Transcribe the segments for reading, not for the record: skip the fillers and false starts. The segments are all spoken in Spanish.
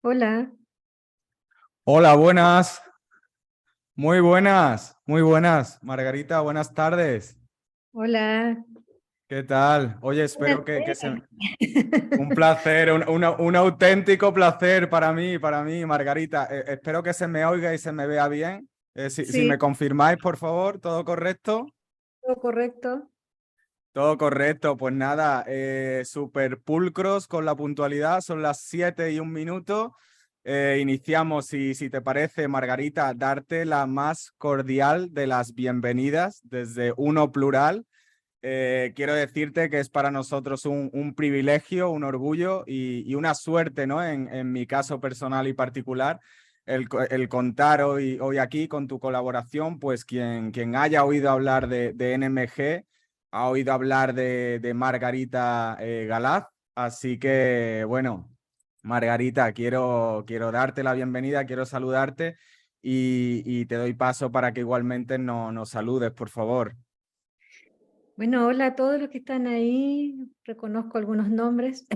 Hola, Hola, buenas, muy buenas. Margarita, buenas tardes. hola. ¿Qué tal? Oye, Buenas espero que se... tardes. Un placer, un auténtico placer para mí, Margarita. Espero que se me oiga y se me vea bien. Si Sí, me confirmáis, por favor, ¿todo correcto? todo correcto. Todo correcto, pues nada, súper pulcros con la puntualidad, son las 7:01. Iniciamos, si te parece, Margarita, darte la más cordial de las bienvenidas desde Uno Plural. Quiero decirte que es para nosotros un privilegio, un orgullo y una suerte, ¿no? En mi caso personal y particular, el contar hoy aquí con tu colaboración, pues quien haya oído hablar de NMG ha oído hablar de Margarita Galaz. Así que, bueno, Margarita, quiero darte la bienvenida, quiero saludarte y te doy paso para que igualmente nos saludes, por favor. Bueno, hola a todos los que están ahí. Reconozco algunos nombres.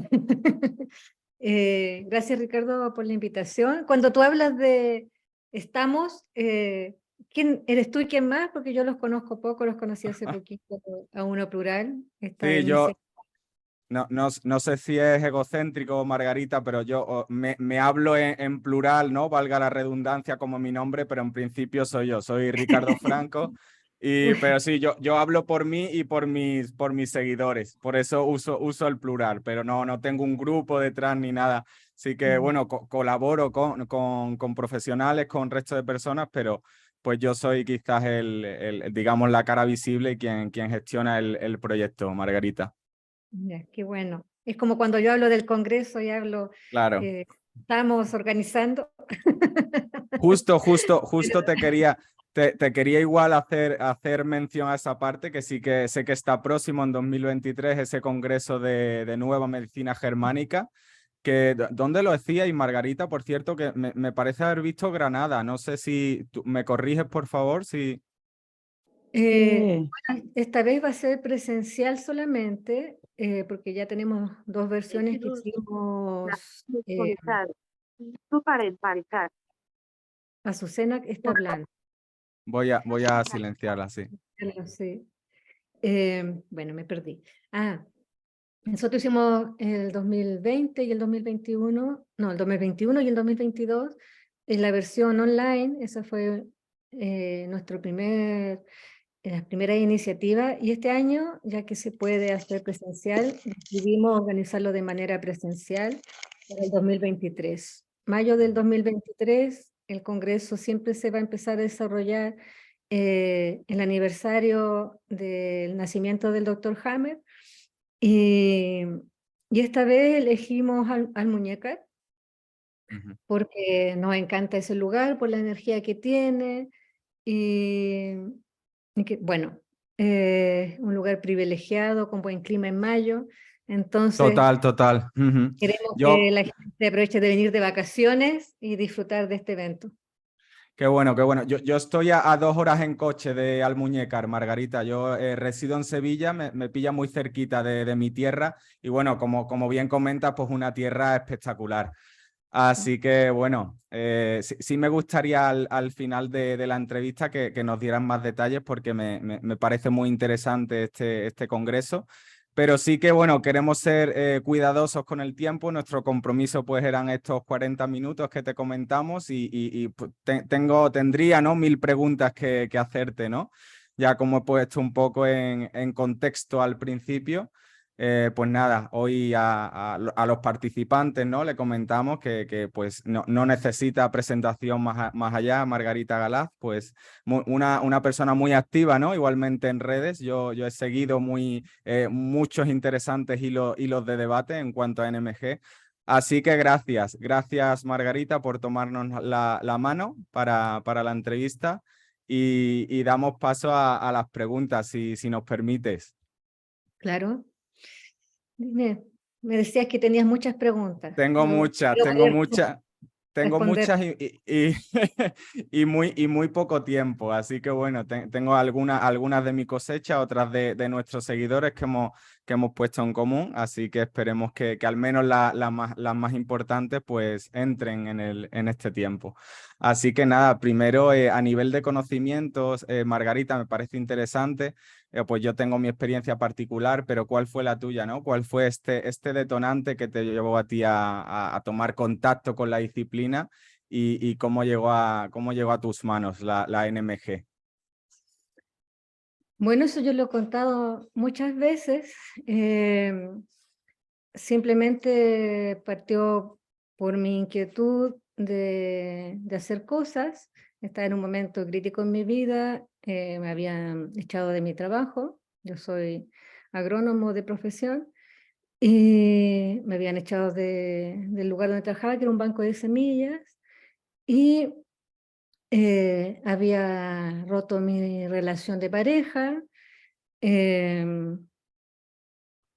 Gracias, Ricardo, por la invitación. Cuando tú hablas de estamos, ¿quién eres tú y quién más? Porque yo los conozco poco, los conocí hace poquito a Uno Plural, esta Sí, yo, iniciativa. no sé si es egocéntrico, Margarita, pero yo me hablo en plural, ¿no? Valga la redundancia como mi nombre, pero en principio soy yo, soy Ricardo Franco. Pero sí, yo hablo por mí y por mis seguidores, por eso uso el plural, pero no tengo un grupo detrás ni nada. Así que, bueno, colaboro con profesionales, con resto de personas, pero pues yo soy quizás digamos, la cara visible y quien gestiona el proyecto, Margarita. Ya, qué bueno. Es como cuando yo hablo del Congreso y hablo, Claro. estamos organizando. Justo te quería igual hacer mención a esa parte, que sé que está próximo en 2023 ese congreso de nueva medicina germánica, ¿dónde lo decía? Y Margarita, por cierto, que me parece haber visto Granada. No sé si me corriges, por favor, si... Eh, Esta vez va a ser presencial solamente, porque ya tenemos dos versiones que hicimos. Azucena está hablando. Voy a silenciarla, sí. Sí. Bueno, me perdí. Nosotros hicimos el 2020 y el 2021, no, el 2021 y el 2022 en la versión online. Esa fue nuestro la primera iniciativa, y este año, ya que se puede hacer presencial, decidimos organizarlo de manera presencial para el 2023. Mayo del 2023, el Congreso siempre se va a empezar a desarrollar el aniversario del nacimiento del doctor Hammer, y, y esta vez elegimos al Muñeca Ujú. porque nos encanta ese lugar, por la energía que tiene. Y, y que, bueno, un lugar privilegiado, con buen clima en mayo. Entonces, Total, total. Ujú. queremos que Yo, la gente aproveche de venir de vacaciones y disfrutar de este evento. Qué bueno, qué bueno. Yo estoy a 2 horas en coche de Almuñécar, Margarita. Yo resido en Sevilla, me pilla muy cerquita de mi tierra y bueno, como bien comentas, pues una tierra espectacular. Así que bueno, sí me gustaría al final de la entrevista que nos dieran más detalles porque me parece muy interesante este congreso. Pero sí que bueno, queremos ser cuidadosos con el tiempo. Nuestro compromiso pues eran estos 40 minutos que te comentamos y, pues, tendría, ¿no? 1000 preguntas que hacerte, ¿no? Ya como he puesto un poco en contexto al principio. Pues nada, hoy a los participantes, ¿no? Le comentamos que pues no necesita presentación más allá. Margarita Galaz, pues una persona muy activa, ¿no? Igualmente en redes. Yo he seguido muchos interesantes hilos de debate en cuanto a NMG. Así que gracias Margarita por tomarnos la mano para la entrevista y damos paso a las preguntas, si nos permites. Claro. Dime, me decías que tenías muchas preguntas. Tengo Yo muchas, quiero tengo poder muchas, tengo responder. muchas y muy poco tiempo, así que bueno, tengo algunas de mi cosecha, otras de nuestros seguidores que hemos puesto en común, así que esperemos que al menos las más importantes pues entren en este tiempo. Así que nada, primero a nivel de conocimientos, Margarita, me parece interesante, pues yo tengo mi experiencia particular, pero ¿cuál fue la tuya, no? ¿Cuál fue este detonante que te llevó a ti a tomar contacto con la disciplina y cómo llegó a tus manos la NMG? Bueno, eso yo lo he contado muchas veces. Simplemente partió por mi inquietud de hacer cosas. Estaba en un momento crítico en mi vida, me habían echado de mi trabajo, yo soy agrónomo de profesión, y me habían echado del lugar donde trabajaba, que era un banco de semillas, y había roto mi relación de pareja,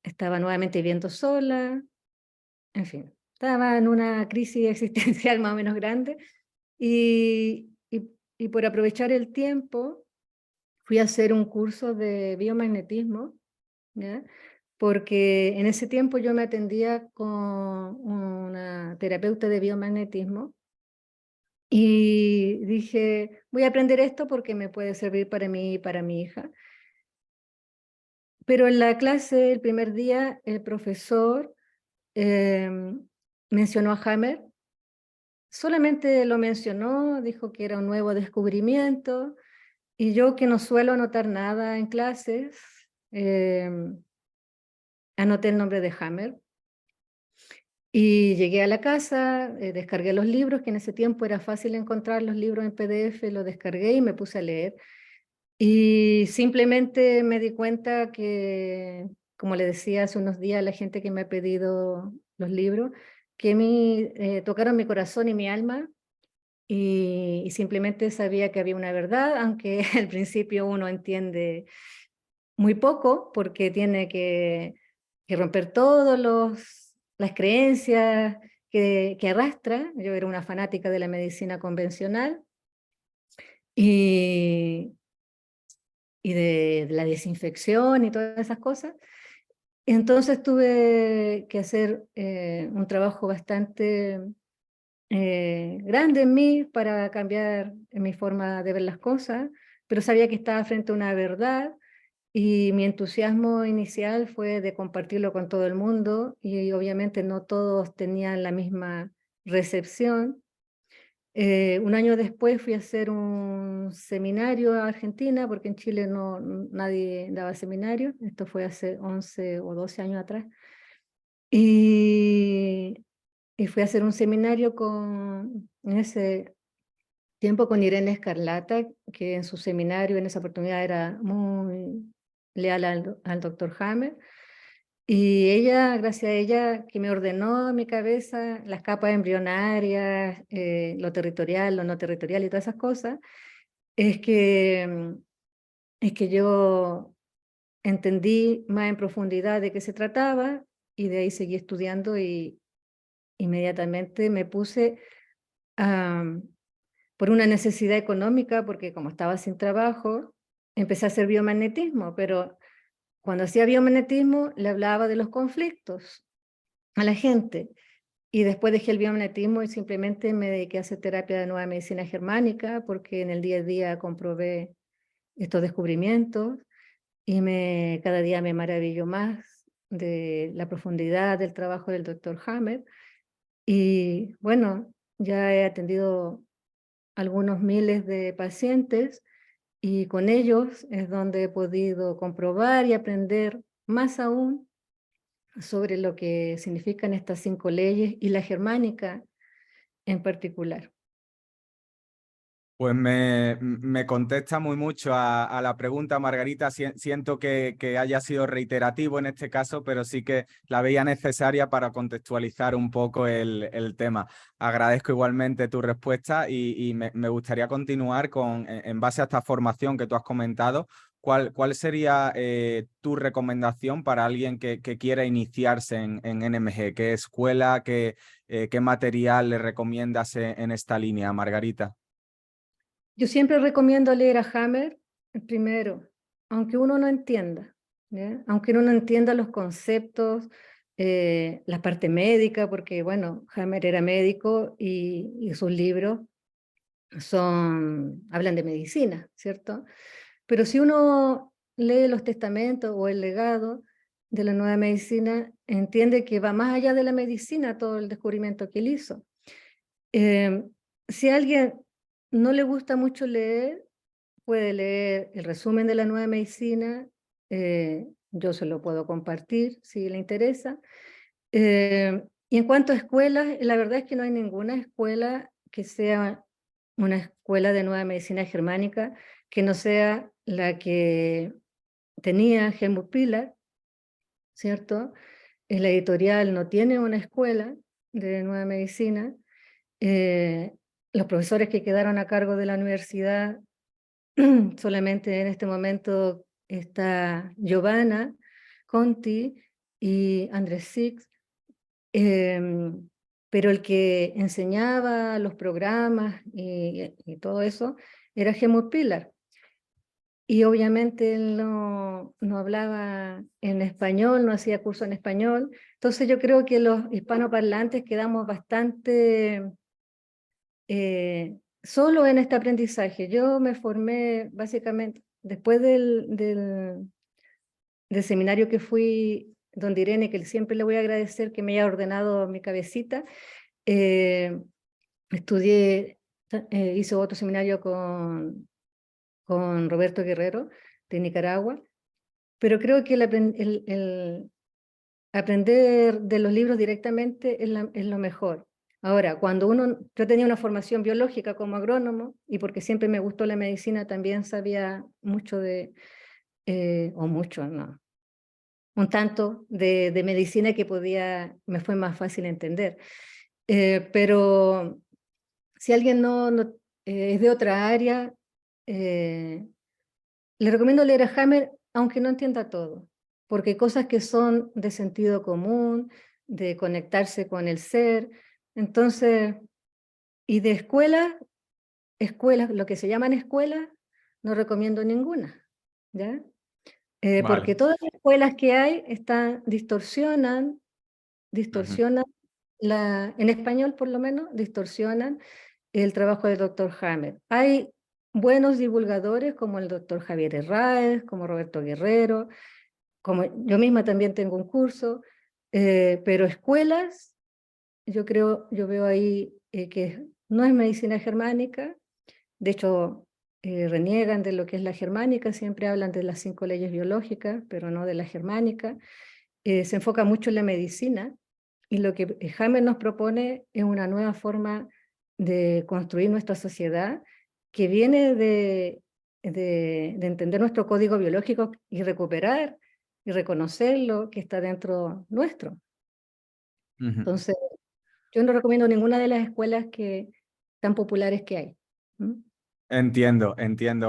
estaba nuevamente viviendo sola, en fin, estaba en una crisis existencial más o menos grande y por aprovechar el tiempo fui a hacer un curso de biomagnetismo, ¿ya? Porque en ese tiempo yo me atendía con una terapeuta de biomagnetismo y dije, voy a aprender esto porque me puede servir para mí y para mi hija. Pero en la clase, el primer día, el profesor mencionó a Hammer. Solamente lo mencionó, dijo que era un nuevo descubrimiento, y yo, que no suelo anotar nada en clases, anoté el nombre de Hammer. Y llegué a la casa, descargué los libros, que en ese tiempo era fácil encontrar los libros en PDF, los descargué y me puse a leer. Y simplemente me di cuenta que, como le decía hace unos días a la gente que me ha pedido los libros, que tocaron mi corazón y mi alma. Y simplemente sabía que había una verdad, aunque al principio uno entiende muy poco, porque tiene que romper todas las creencias que arrastra. Yo era una fanática de la medicina convencional y, y de la desinfección y todas esas cosas. Entonces tuve que hacer un trabajo bastante grande en mí para cambiar mi forma de ver las cosas, pero sabía que estaba frente a una verdad y mi entusiasmo inicial fue de compartirlo con todo el mundo y obviamente no todos tenían la misma recepción. Un año después fui a hacer un seminario a Argentina, porque en Chile nadie daba seminario, esto fue hace 11 o 12 años atrás, y fui a hacer un seminario en ese tiempo con Irene Escarlata, que en su seminario en esa oportunidad era muy leal al doctor Hammer. Y ella, gracias a ella, que me ordenó en mi cabeza las capas embrionarias, lo territorial, lo no territorial y todas esas cosas, es que yo entendí más en profundidad de qué se trataba y de ahí seguí estudiando y inmediatamente me puse a por una necesidad económica, porque como estaba sin trabajo, empecé a hacer biomagnetismo, pero cuando hacía biomagnetismo le hablaba de los conflictos a la gente. Y después dejé el biomagnetismo y simplemente me dediqué a hacer terapia de nueva medicina germánica, porque en el día a día comprobé estos descubrimientos y cada día me maravillo más de la profundidad del trabajo del doctor Hammer. Y bueno, ya he atendido algunos miles de pacientes y con ellos es donde he podido comprobar y aprender más aún sobre lo que significan estas 5 leyes y la germánica en particular. Pues me contesta muy mucho a la pregunta, Margarita. Siento que haya sido reiterativo en este caso, pero sí que la veía necesaria para contextualizar un poco el tema. Agradezco igualmente tu respuesta y me gustaría continuar en base a esta formación que tú has comentado, ¿cuál sería tu recomendación para alguien que quiera iniciarse en NMG? ¿Qué escuela, qué material le recomiendas en esta línea, Margarita? Yo siempre recomiendo leer a Hammer primero, aunque uno no entienda, ¿ya? Aunque uno no entienda los conceptos, la parte médica, porque bueno, Hammer era médico y sus libros hablan de medicina, ¿cierto? Pero si uno lee los testamentos o el legado de la nueva medicina, entiende que va más allá de la medicina todo el descubrimiento que él hizo. Si a alguien no le gusta mucho leer, puede leer el resumen de la nueva medicina, yo se lo puedo compartir si le interesa. Y en cuanto a escuelas, la verdad es que no hay ninguna escuela que sea una escuela de nueva medicina germánica que no sea la que tenía Helmut Piller, ¿cierto? La editorial no tiene una escuela de nueva medicina. Eh, los profesores que quedaron a cargo de la universidad, solamente en este momento está Giovanna Conti y Andrés Six, pero el que enseñaba los programas y todo eso era Helmut Piller. Y obviamente él no hablaba en español, no hacía curso en español. Entonces yo creo que los hispanoparlantes quedamos bastante solo en este aprendizaje. Yo me formé básicamente después del seminario que fui, donde Irene, que siempre le voy a agradecer que me haya ordenado mi cabecita. Estudié, hice otro seminario con Roberto Guerrero de Nicaragua, pero creo que el aprender de los libros directamente es lo mejor. Ahora, yo tenía una formación biológica como agrónomo y porque siempre me gustó la medicina, también sabía mucho o mucho, no, un tanto de medicina que me fue más fácil entender. Pero si alguien es de otra área, le recomiendo leer a Hammer, aunque no entienda todo, porque hay cosas que son de sentido común, de conectarse con el ser. Entonces, y de escuelas, lo que se llaman escuelas, no recomiendo ninguna, ¿ya? Vale. Porque todas las escuelas que hay distorsionan, Ujú. en español por lo menos, distorsionan el trabajo del doctor Hammer. Hay buenos divulgadores como el doctor Javier Herráez, como Roberto Guerrero, como yo misma también tengo un curso, pero escuelas, yo veo ahí que no es medicina germánica, de hecho reniegan de lo que es la germánica, siempre hablan de las 5 leyes biológicas, pero no de la germánica. Se enfoca mucho en la medicina y lo que Hammer nos propone es una nueva forma de construir nuestra sociedad que viene de entender nuestro código biológico y recuperar y reconocer lo que está dentro nuestro. Ujú. Entonces, yo no recomiendo ninguna de las escuelas tan populares que hay. ¿Mm? Entiendo,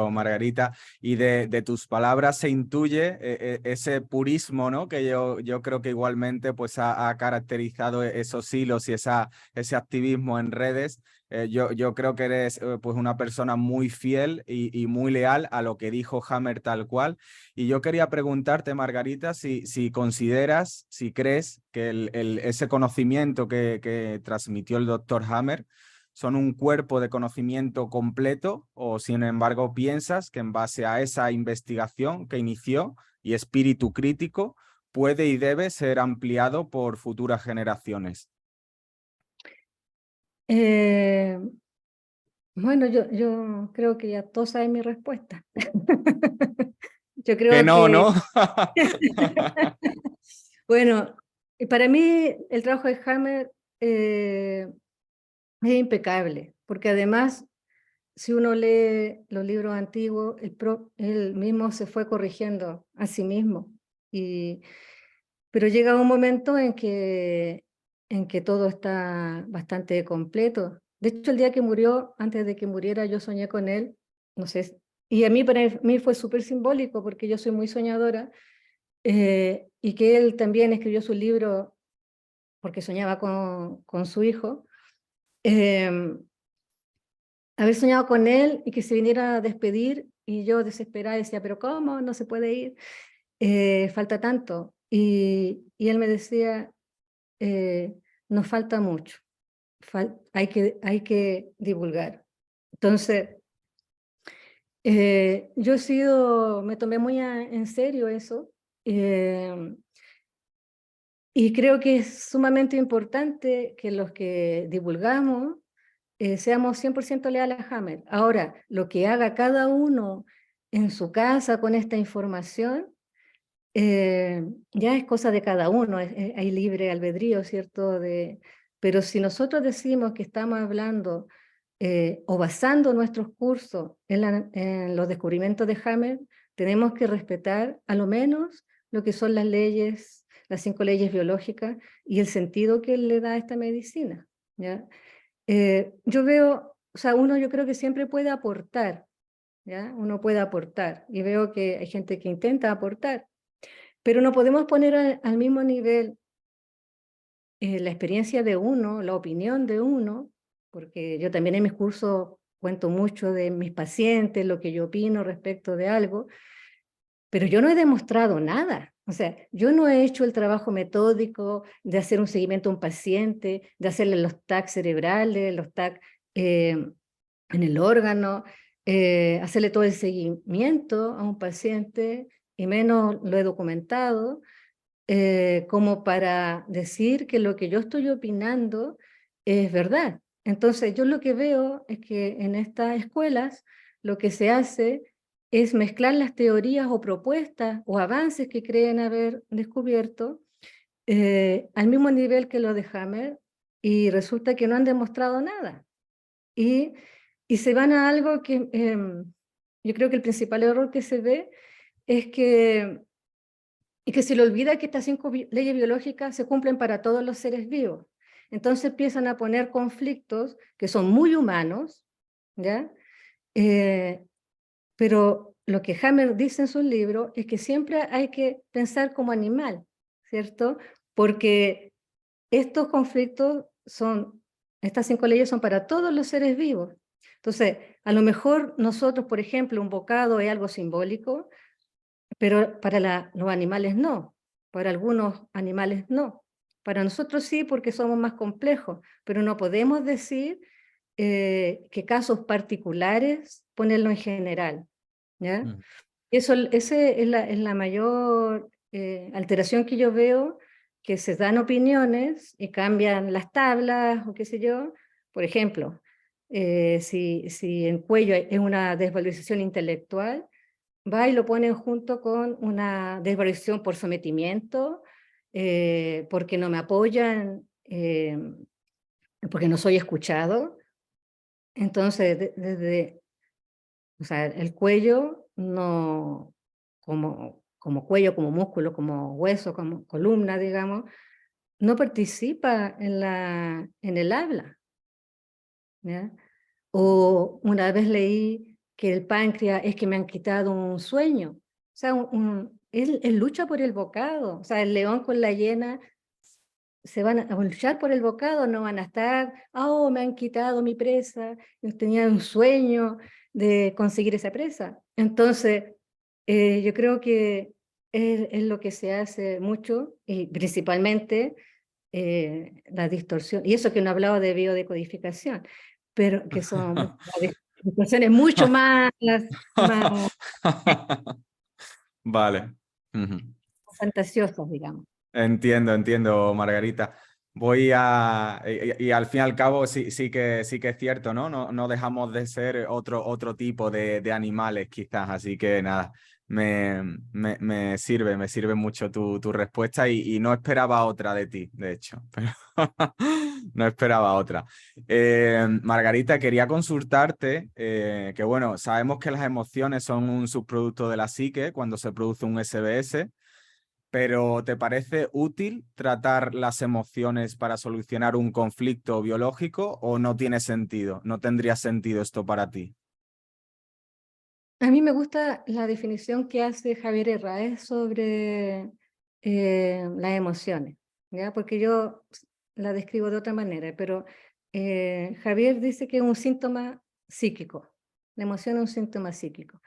Margarita. Y de tus palabras se intuye ese purismo, ¿no? Que yo creo que igualmente pues, ha caracterizado esos hilos y ese activismo en redes. Yo creo que eres pues una persona muy fiel y muy leal a lo que dijo Hammer tal cual. Y yo quería preguntarte, Margarita, si consideras, si crees que ese conocimiento que transmitió el doctor Hammer son un cuerpo de conocimiento completo o sin embargo piensas que en base a esa investigación que inició y espíritu crítico puede y debe ser ampliado por futuras generaciones. Eh, bueno, yo creo que ya todos saben mi respuesta. Yo Que creo no, que, ¿no? bueno, para mí el trabajo de Hammer es impecable, porque además, si uno lee los libros antiguos, él mismo se fue corrigiendo a sí mismo. Pero llega un momento en que todo está bastante completo. De hecho, el día que murió, antes de que muriera, yo soñé con él, no sé Y a mí, para mí fue súper simbólico porque yo soy muy soñadora, y que él también escribió su libro porque soñaba con su hijo. Haber soñado con él y que se viniera a despedir y yo desesperada decía, pero ¿cómo? No se puede ir, falta tanto. Y él me decía, nos falta mucho, hay que divulgar. Entonces, yo he sido, me tomé muy en serio eso, y creo que es sumamente importante que los que divulgamos seamos 100% leales a Hammer. Ahora, lo que haga cada uno en su casa con esta información, ya es cosa de cada uno, hay libre albedrío, ¿cierto? Pero si nosotros decimos que estamos hablando o basando nuestros cursos en los descubrimientos de Hammer, tenemos que respetar a lo menos lo que son las leyes, las 5 leyes biológicas y el sentido que él le da a esta medicina, ¿ya? Yo veo, o sea, uno yo creo que siempre puede aportar, ¿ya? Uno puede aportar y veo que hay gente que intenta aportar, pero no podemos poner al mismo nivel la experiencia de uno, la opinión de uno, porque yo también en mis cursos cuento mucho de mis pacientes, lo que yo opino respecto de algo, pero yo no he demostrado nada. O sea, yo no he hecho el trabajo metódico de hacer un seguimiento a un paciente, de hacerle los TAC cerebrales, los TAC en el órgano, hacerle todo el seguimiento a un paciente, y menos lo he documentado, como para decir que lo que yo estoy opinando es verdad. Entonces, yo lo que veo es que en estas escuelas lo que se hace es mezclar las teorías o propuestas o avances que creen haber descubierto al mismo nivel que los de Hammer, y resulta que no han demostrado nada. Y se van a algo que yo creo que el principal error que se ve es que se le olvida que estas 5 leyes biológicas se cumplen para todos los seres vivos. Entonces empiezan a poner conflictos que son muy humanos, ¿ya? Pero lo que Hammer dice en su libro es que siempre hay que pensar como animal, ¿cierto? Porque estos conflictos estas 5 leyes son para todos los seres vivos. Entonces, a lo mejor nosotros, por ejemplo, un bocado es algo simbólico, pero para los animales no, para algunos animales no. Para nosotros sí, porque somos más complejos, pero no podemos decir que casos particulares ponerlo en general, ¿ya? Mm. Ese es la mayor alteración que yo veo, que se dan opiniones y cambian las tablas o qué sé yo. Por ejemplo, si en Cuello es una desvalorización intelectual, va y lo ponen junto con una desvalorización por sometimiento, porque no me apoyan, porque no soy escuchado. Entonces, desde, o sea, el cuello no, como cuello, como músculo, como hueso, como columna, digamos, no participa en el habla, ¿ya? O una vez leí que el páncreas es que me han quitado un sueño. O sea, él lucha por el bocado. O sea, el león con la hiena se van a luchar por el bocado, no van a estar, oh, me han quitado mi presa, yo tenía un sueño de conseguir esa presa. Entonces, yo creo que es lo que se hace mucho, y principalmente la distorsión, y eso que no he hablado de biodecodificación, pero que son distorsiones mucho más Vale. Ujú. fantasiosas, digamos. Entiendo, entiendo, Margarita. Voy a... Y al fin y al cabo sí que es cierto, ¿no? No dejamos de ser otro tipo de animales, quizás. Así que nada, me sirve mucho tu respuesta y no esperaba otra de ti, de hecho. Pero no esperaba otra. Margarita, quería consultarte, que bueno, sabemos que las emociones son un subproducto de la psique cuando se produce un SBS. Pero ¿te parece útil tratar las emociones para solucionar un conflicto biológico o no tiene sentido? ¿No tendría sentido esto para ti? A mí me gusta la definición que hace Javier Herráez sobre las emociones, ¿ya? Porque yo la describo de otra manera, pero Javier dice que es un síntoma psíquico. La emoción es un síntoma psíquico.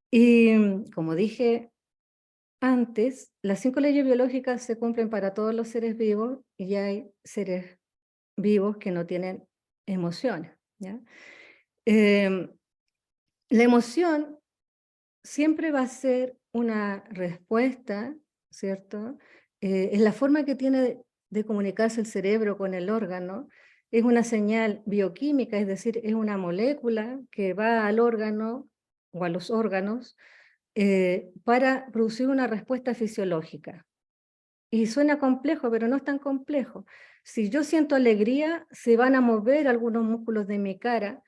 Y como dije antes, las 5 leyes biológicas se cumplen para todos los seres vivos y hay seres vivos que no tienen emociones, ¿ya? La emoción siempre va a ser una respuesta, ¿cierto? Es la forma que tiene de comunicarse el cerebro con el órgano, es una señal bioquímica, es decir, es una molécula que va al órgano o a los órganos para producir una respuesta fisiológica. Y suena complejo, pero no es tan complejo. Si yo siento alegría, se van a mover algunos músculos de mi cara,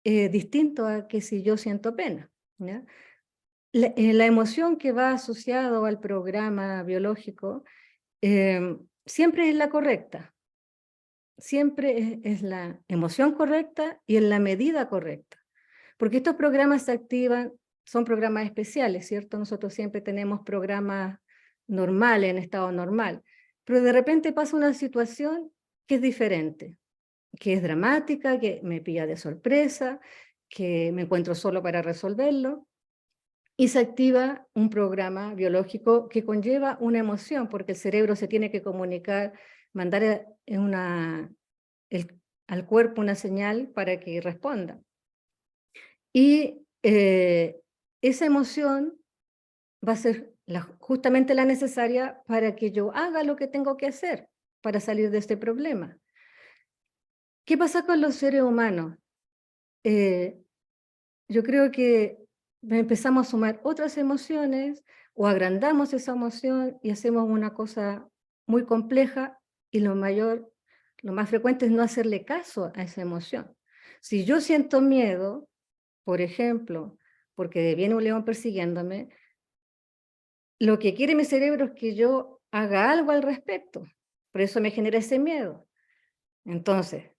distinto a que si yo siento pena, ¿ya? La emoción que va asociado al programa biológico siempre es la correcta, siempre es la emoción correcta y en la medida correcta, porque estos programas se activan, son programas especiales, ¿cierto? Nosotros siempre tenemos programas normales, en estado normal, pero de repente pasa una situación que es diferente, que es dramática, que me pilla de sorpresa, que me encuentro solo para resolverlo, y se activa un programa biológico que conlleva una emoción, porque el cerebro se tiene que comunicar, mandar al cuerpo una señal para que responda. Y esa emoción va a ser justamente la necesaria para que yo haga lo que tengo que hacer para salir de este problema. ¿Qué pasa con los seres humanos? Yo creo que empezamos a sumar otras emociones o agrandamos esa emoción y hacemos una cosa muy compleja y lo más frecuente es no hacerle caso a esa emoción. Si yo siento miedo, por ejemplo, porque viene un león persiguiéndome, lo que quiere mi cerebro es que yo haga algo al respecto. Por eso me genera ese miedo. Entonces,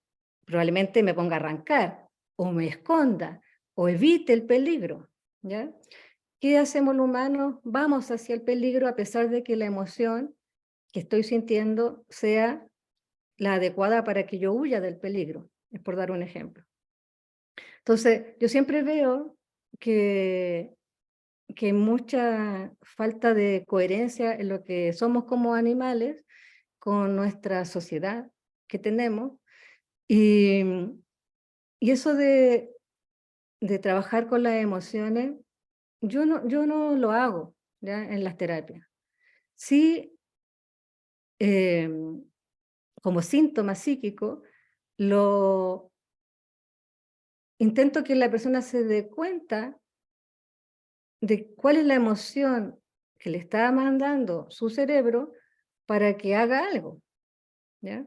probablemente me ponga a arrancar, o me esconda, o evite el peligro, ¿ya? ¿Qué hacemos los humanos? Vamos hacia el peligro a pesar de que la emoción que estoy sintiendo sea la adecuada para que yo huya del peligro, es por dar un ejemplo. Entonces, yo siempre veo que, que hay mucha falta de coherencia en lo que somos como animales con nuestra sociedad que tenemos. Y, y eso de trabajar con las emociones, yo no lo hago, ¿ya? En las terapias. Sí, como síntoma psíquico, lo intento que la persona se dé cuenta de cuál es la emoción que le está mandando su cerebro para que haga algo, ¿ya?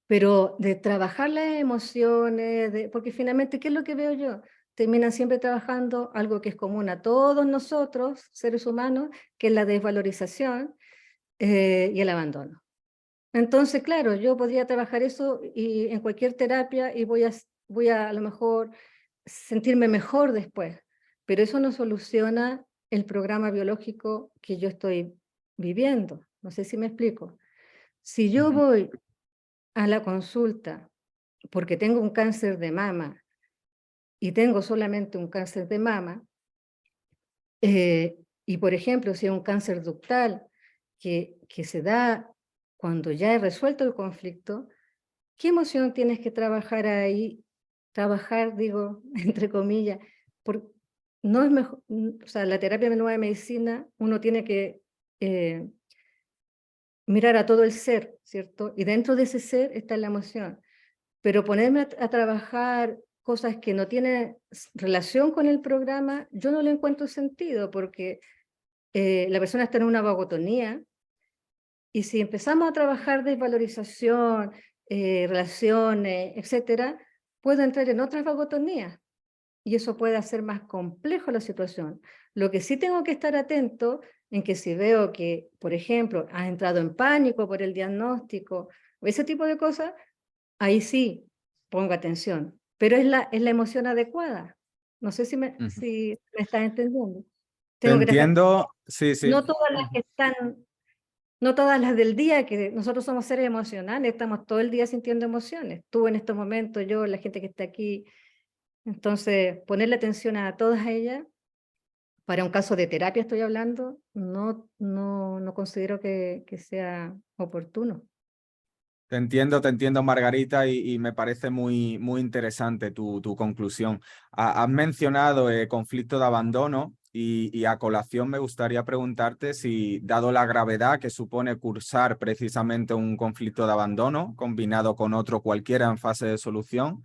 Pero de trabajar las emociones, porque finalmente, ¿qué es lo que veo yo? Terminan siempre trabajando algo que es común a todos nosotros, seres humanos, que es la desvalorización y el abandono. Entonces, claro, yo podría trabajar eso y en cualquier terapia y voy a lo mejor sentirme mejor después, pero eso no soluciona el programa biológico que yo estoy viviendo. No sé si me explico. Si yo voy a la consulta porque tengo un cáncer de mama y tengo solamente un cáncer de mama, y por ejemplo, si es un cáncer ductal que se da cuando ya he resuelto el conflicto, ¿qué emoción tienes que trabajar ahí? Trabajar, digo, entre comillas, por, no es mejor, o sea, la terapia de nueva medicina, uno tiene que mirar a todo el ser, ¿cierto? Y dentro de ese ser está la emoción. Pero ponerme a trabajar cosas que no tienen relación con el programa, yo no le encuentro sentido, porque la persona está en una vagotonía, y si empezamos a trabajar desvalorización, relaciones, etcétera, puedo entrar en otras vagotonías, y eso puede hacer más complejo la situación. Lo que sí tengo que estar atento en que si veo que, por ejemplo, has entrado en pánico por el diagnóstico, o ese tipo de cosas, ahí sí pongo atención, pero es la emoción adecuada. No sé Ujú. si me estás entendiendo. Te Tengo que dejar, entiendo, sí, sí. no todas las Ujú. que están, no todas las del día, que nosotros somos seres emocionales, estamos todo el día sintiendo emociones. Tú en estos momentos, yo, la gente que está aquí. Entonces, ponerle atención a todas ellas, para un caso de terapia estoy hablando, no considero que sea oportuno. Te entiendo, Margarita, y me parece muy, muy interesante tu conclusión. Has mencionado conflicto de abandono y a colación me gustaría preguntarte si, dado la gravedad que supone cursar precisamente un conflicto de abandono combinado con otro cualquiera en fase de solución,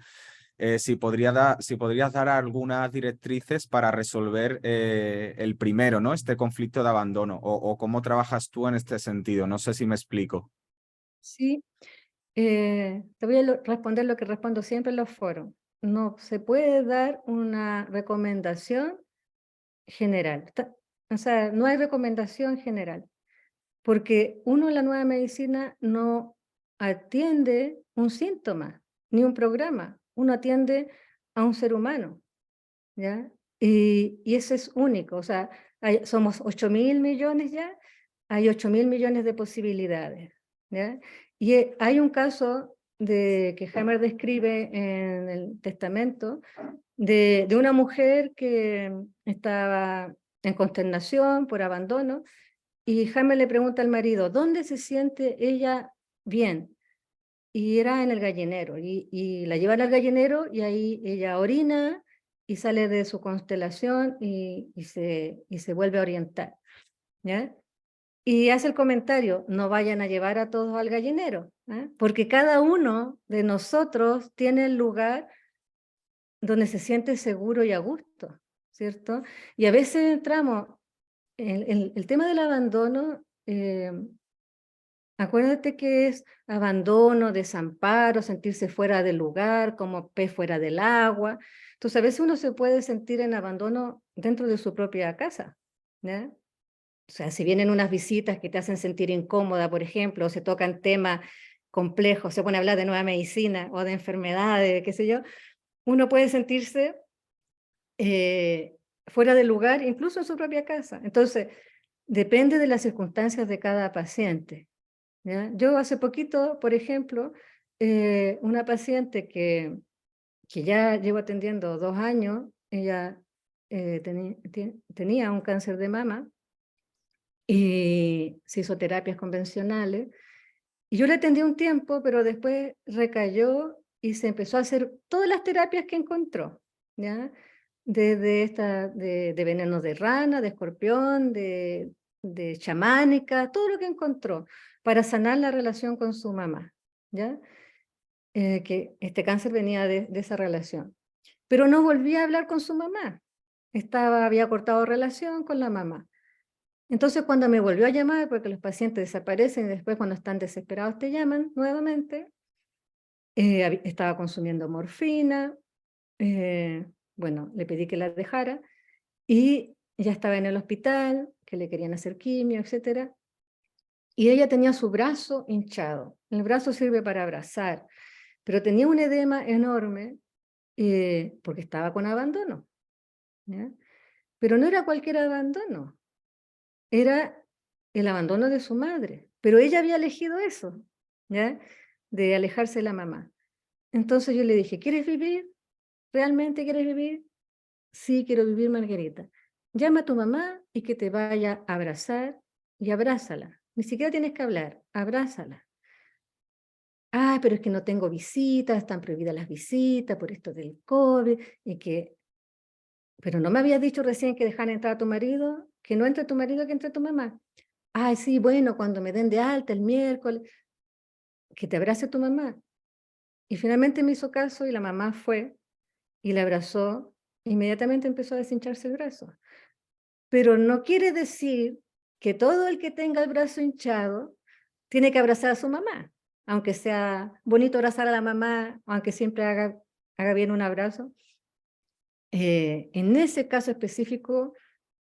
si podrías dar algunas directrices para resolver el primero, ¿no? Este conflicto de abandono, o cómo trabajas tú en este sentido. No sé si me explico. Sí, te voy a responder lo que respondo siempre en los foros. No se puede dar una recomendación general. O sea, no hay recomendación general, porque uno en la nueva medicina no atiende un síntoma, ni un programa. Uno atiende a un ser humano, ¿ya? Y eso es único. O sea, somos 8.000 millones ya, hay 8.000 millones de posibilidades, ¿ya? Y hay un caso que Hammer describe en el testamento de una mujer que estaba en consternación por abandono, y Hammer le pregunta al marido, ¿dónde se siente ella bien? Y era en el gallinero, y la llevan al gallinero y ahí ella orina y sale de su constelación y se vuelve a orientar, ¿ya? Y hace el comentario, no vayan a llevar a todos al gallinero, ¿eh? Porque cada uno de nosotros tiene el lugar donde se siente seguro y a gusto, ¿cierto? Y a veces entramos, el tema del abandono, acuérdate que es abandono, desamparo, sentirse fuera del lugar, como pez fuera del agua. Entonces, a veces uno se puede sentir en abandono dentro de su propia casa, ¿ya? O sea, si vienen unas visitas que te hacen sentir incómoda, por ejemplo, o se tocan temas complejos, se pone a hablar de nueva medicina o de enfermedades, qué sé yo, uno puede sentirse fuera del lugar, incluso en su propia casa. Entonces, depende de las circunstancias de cada paciente, ¿ya? Yo hace poquito, por ejemplo, una paciente que ya llevo atendiendo 2 años, ella tenía un cáncer de mama y se hizo terapias convencionales, y yo le atendí un tiempo, pero después recayó y se empezó a hacer todas las terapias que encontró, ¿ya? Desde de veneno de rana, de escorpión, de chamánica, todo lo que encontró para sanar la relación con su mamá, ¿ya? Que este cáncer venía de esa relación. Pero no volvía a hablar con su mamá. Había cortado relación con la mamá. Entonces, cuando me volvió a llamar, porque los pacientes desaparecen y después cuando están desesperados te llaman nuevamente, estaba consumiendo morfina, bueno, le pedí que la dejara y ya estaba en el hospital, que le querían hacer quimio, etcétera. Y ella tenía su brazo hinchado. El brazo sirve para abrazar, pero tenía un edema enorme porque estaba con abandono, ¿ya? Pero no era cualquier abandono, era el abandono de su madre, pero ella había elegido eso, ¿ya? De alejarse de la mamá. Entonces yo le dije, ¿quieres vivir? ¿Realmente quieres vivir? Sí, quiero vivir, Margarita. Llama a tu mamá y que te vaya a abrazar y abrázala. Ni siquiera tienes que hablar, abrázala. Ah, pero es que no tengo visitas, están prohibidas las visitas por esto del COVID y que... Pero no me habías dicho recién que dejar entrar a tu marido, que no entre tu marido, que entre tu mamá. Ay, sí, bueno, cuando me den de alta el miércoles, que te abrace tu mamá. Y finalmente me hizo caso y la mamá fue y la abrazó. Inmediatamente empezó a deshincharse el brazo. Pero no quiere decir que todo el que tenga el brazo hinchado tiene que abrazar a su mamá, aunque sea bonito abrazar a la mamá, aunque siempre haga bien un abrazo. En ese caso específico,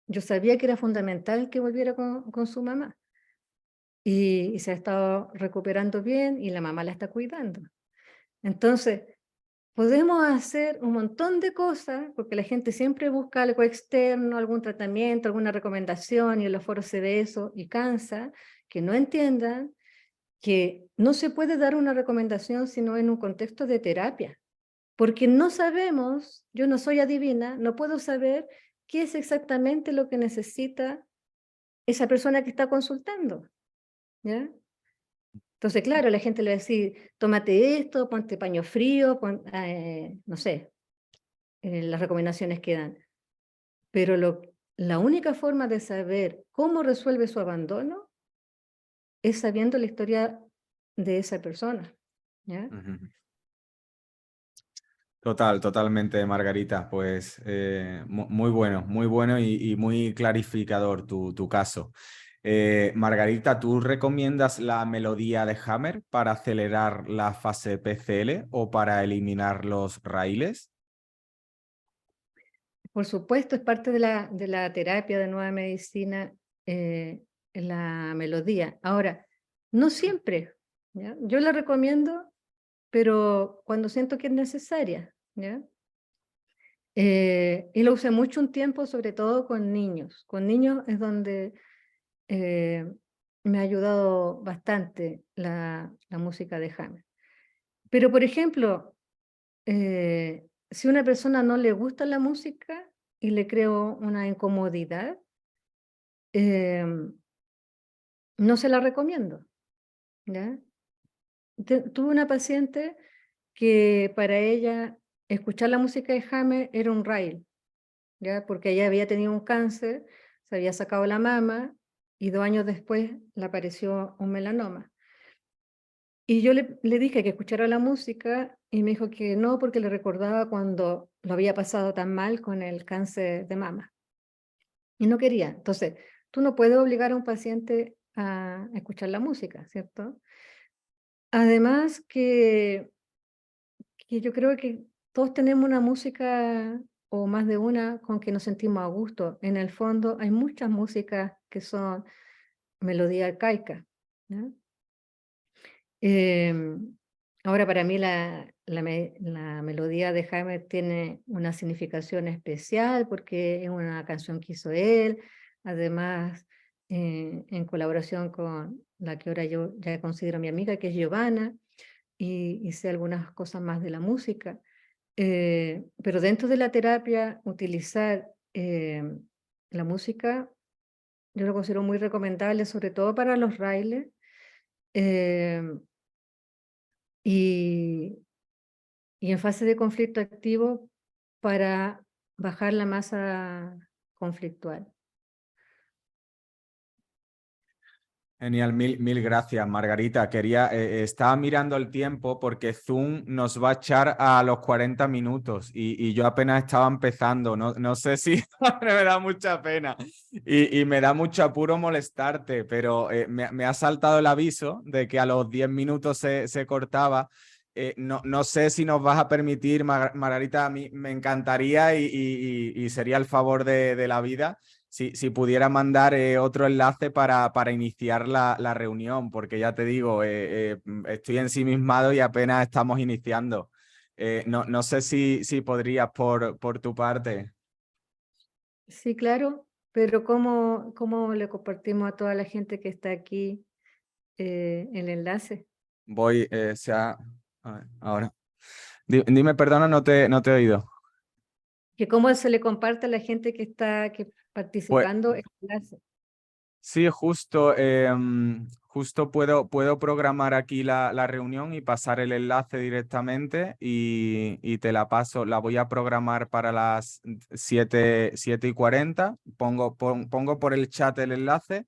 yo sabía que era fundamental que volviera con su mamá. Y se ha estado recuperando bien y la mamá la está cuidando. Entonces, podemos hacer un montón de cosas, porque la gente siempre busca algo externo, algún tratamiento, alguna recomendación, y en los foros se ve eso y cansa, que no entiendan que no se puede dar una recomendación sino en un contexto de terapia, porque no sabemos, yo no soy adivina, no puedo saber qué es exactamente lo que necesita esa persona que está consultando, ¿ya? Entonces, claro, la gente le va a decir, tómate esto, ponte paño frío, no sé, las recomendaciones que dan. Pero la única forma de saber cómo resuelve su abandono es sabiendo la historia de esa persona, ¿ya? Ujú. Totalmente, Margarita. Pues muy bueno y muy clarificador tu caso. Margarita, ¿tú recomiendas la melodía de Hammer para acelerar la fase PCL o para eliminar los raíles? Por supuesto, es parte de la terapia de nueva medicina, la melodía. Ahora, no siempre, ¿ya? Yo la recomiendo, pero cuando siento que es necesaria, ¿ya? Y lo usé mucho un tiempo, sobre todo con niños. Con niños es donde eh, me ha ayudado bastante la música de Hammer. Pero, por ejemplo, si a una persona no le gusta la música y le creo una incomodidad, em, no se la recomiendo, ¿ya? Tuve una paciente que para ella escuchar la música de Hammer era un rail, ¿ya? Porque ella había tenido un cáncer, se había sacado la mama y 2 años después le apareció un melanoma. Y yo le dije que escuchara la música y me dijo que no, porque le recordaba cuando lo había pasado tan mal con el cáncer de mama. Y no quería. Entonces, tú no puedes obligar a un paciente a escuchar la música, ¿cierto? Además que yo creo que todos tenemos una música o más de una con que nos sentimos a gusto. En el fondo hay muchas músicas que son melodía arcaica, ¿ya? Em, Ahora para mí la melodía de Jaime tiene una significación especial porque es una canción que hizo él, además en colaboración con la que ahora yo ya considero mi amiga, que es Giovanna, y sé algunas cosas más de la música. Pero dentro de la terapia, utilizar la música, yo lo considero muy recomendable, sobre todo para los bailes. em, y, y en fase de conflicto activo para bajar la masa conflictual. Genial, mil gracias, Margarita. Estaba mirando el tiempo porque Zoom nos va a echar a los 40 minutos y yo apenas estaba empezando. No sé si me da mucha pena y me da mucho apuro molestarte, pero me ha saltado el aviso de que a los 10 minutos se cortaba. No sé si nos vas a permitir, Margarita, a mí me encantaría y sería el favor de la vida si pudiera mandar otro enlace para iniciar la reunión, porque ya te digo, estoy ensimismado y apenas estamos iniciando. No sé si podrías por tu parte. Sí, claro, pero ¿cómo le compartimos a toda la gente que está aquí el enlace? Voy, a ver, ahora. Dime, perdona, no te he oído. Que cómo se le comparte a la gente que está Pues, participando el enlace. sí, justo puedo programar aquí la reunión y pasar el enlace directamente y te la paso, la voy a programar para las 7:40, pongo por el chat el enlace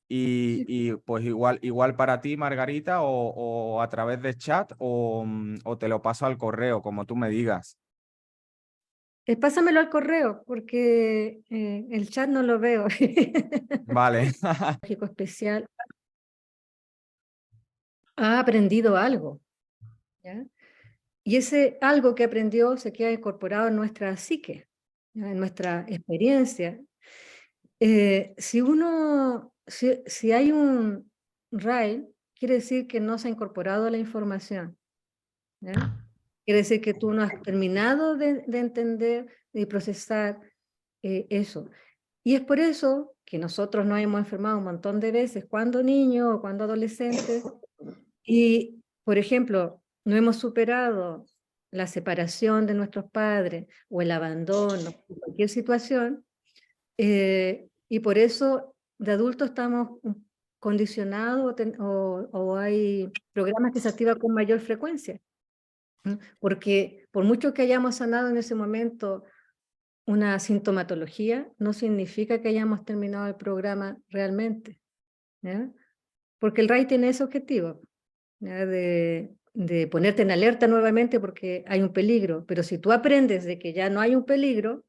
Sí. y pues igual para ti, Margarita, o a través de chat o te lo paso al correo, como tú me digas. Pásamelo al correo porque el chat no lo veo. Vale. Lógico especial ha aprendido algo, ¿ya? Y ese algo que aprendió se queda incorporado en nuestra psique, ¿ya? En nuestra experiencia. Si hay un RAIL, quiere decir que no se ha incorporado la información, ¿ya? quiere decir que tú no has terminado de entender y procesar eso. Y es por eso que nosotros nos hemos enfermado un montón de veces cuando niños o cuando adolescentes. Y, por ejemplo, no hemos superado la separación de nuestros padres o el abandono, cualquier situación, y por eso de adultos estamos condicionados o hay programas que se activan con mayor frecuencia. Porque por mucho que hayamos sanado en ese momento una sintomatología, no significa que hayamos terminado el programa realmente, ¿ya? Porque el RAI tiene ese objetivo, ¿ya? De ponerte en alerta nuevamente porque hay un peligro, pero si tú aprendes de que ya no hay un peligro,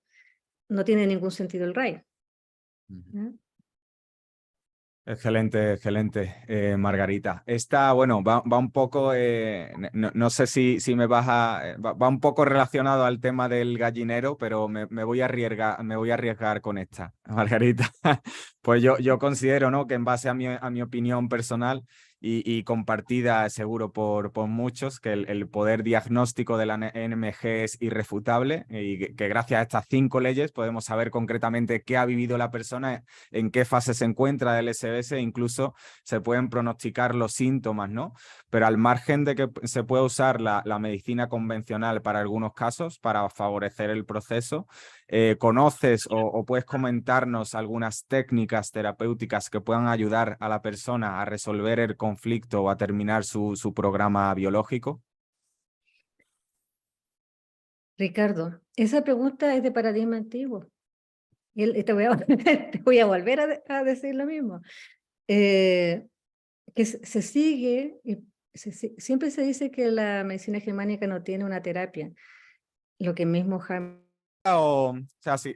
no tiene ningún sentido el RAI, ¿ya? Excelente, excelente, Margarita. Esta, bueno, va un poco, no sé si me vas va un poco relacionado al tema del gallinero, pero me voy a arriesgar con esta, Margarita. Pues yo considero, ¿no?, que en base a mi opinión personal y compartida seguro por muchos, que el poder diagnóstico de la NMG es irrefutable y que gracias a estas 5 leyes podemos saber concretamente qué ha vivido la persona, en qué fase se encuentra del SBS, incluso se pueden pronosticar los síntomas, ¿no? Pero al margen de que se pueda usar la medicina convencional para algunos casos, para favorecer el proceso, ¿conoces o puedes comentarnos algunas técnicas terapéuticas que puedan ayudar a la persona a resolver el conflicto o a terminar su programa biológico? Ricardo, esa pregunta es de paradigma antiguo. Y te voy a, te voy a volver a decir lo mismo. Que se sigue, y siempre se dice que la medicina germánica no tiene una terapia, lo que mismo O sea, sí.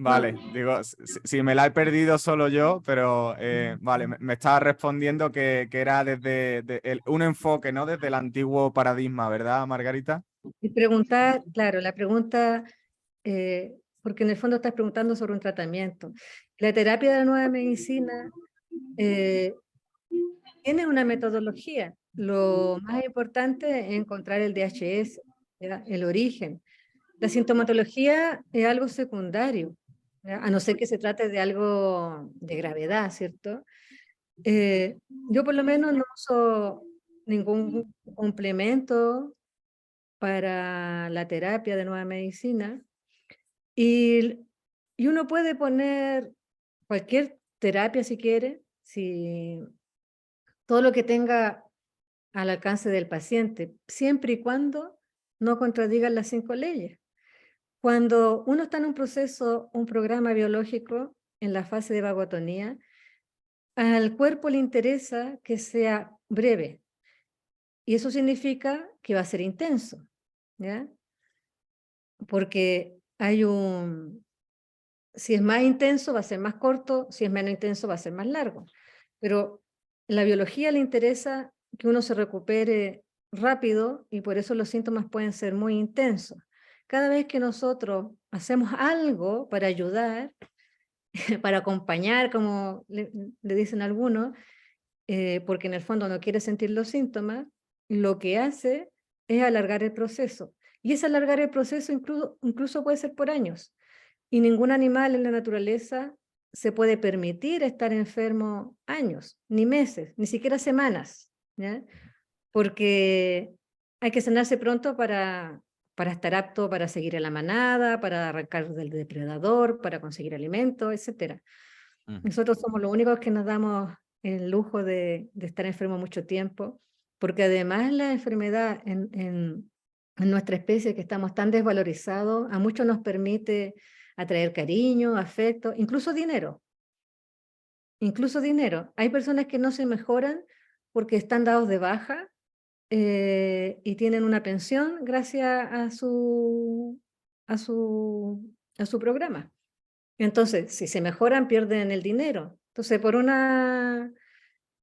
Vale, no, digo, si me la he perdido solo yo, pero vale, me estaba respondiendo que era desde un enfoque, ¿no? Desde el antiguo paradigma, ¿verdad, Margarita? y preguntar, claro, la pregunta, porque en el fondo estás preguntando sobre un tratamiento. La terapia de la nueva medicina tiene una metodología. Lo más importante es encontrar el DHS, ¿ya? El origen. La sintomatología es algo secundario, ¿ya? A no ser que se trate de algo de gravedad, ¿cierto? Yo por lo menos no uso ningún complemento para la terapia de nueva medicina y, y uno puede poner cualquier terapia si quiere, si todo lo que tenga al alcance del paciente, siempre y cuando no contradigan las 5 leyes. Cuando uno está en un proceso, un programa biológico en la fase de vagotonía, al cuerpo le interesa que sea breve y eso significa que va a ser intenso, ¿ya? Porque si es más intenso va a ser más corto, si es menos intenso va a ser más largo. Pero la biología le interesa que uno se recupere rápido y por eso los síntomas pueden ser muy intensos. Cada vez que nosotros hacemos algo para ayudar, para acompañar, como le dicen algunos, porque en el fondo no quiere sentir los síntomas, lo que hace es alargar el proceso. Y ese alargar el proceso incluso puede ser por años. Y ningún animal en la naturaleza se puede permitir estar enfermo años, ni meses, ni siquiera semanas, ¿ya? Porque hay que sanarse pronto para estar apto para seguir a la manada, para arrancar del depredador, para conseguir alimento, etc. Nosotros somos los únicos que nos damos el lujo de estar enfermos mucho tiempo, porque además la enfermedad en nuestra especie, que estamos tan desvalorizados, a muchos nos permite atraer cariño, afecto, incluso dinero. Incluso dinero. Hay personas que no se mejoran porque están dados de baja y tienen una pensión gracias a su programa. Entonces, si se mejoran, pierden el dinero. Entonces,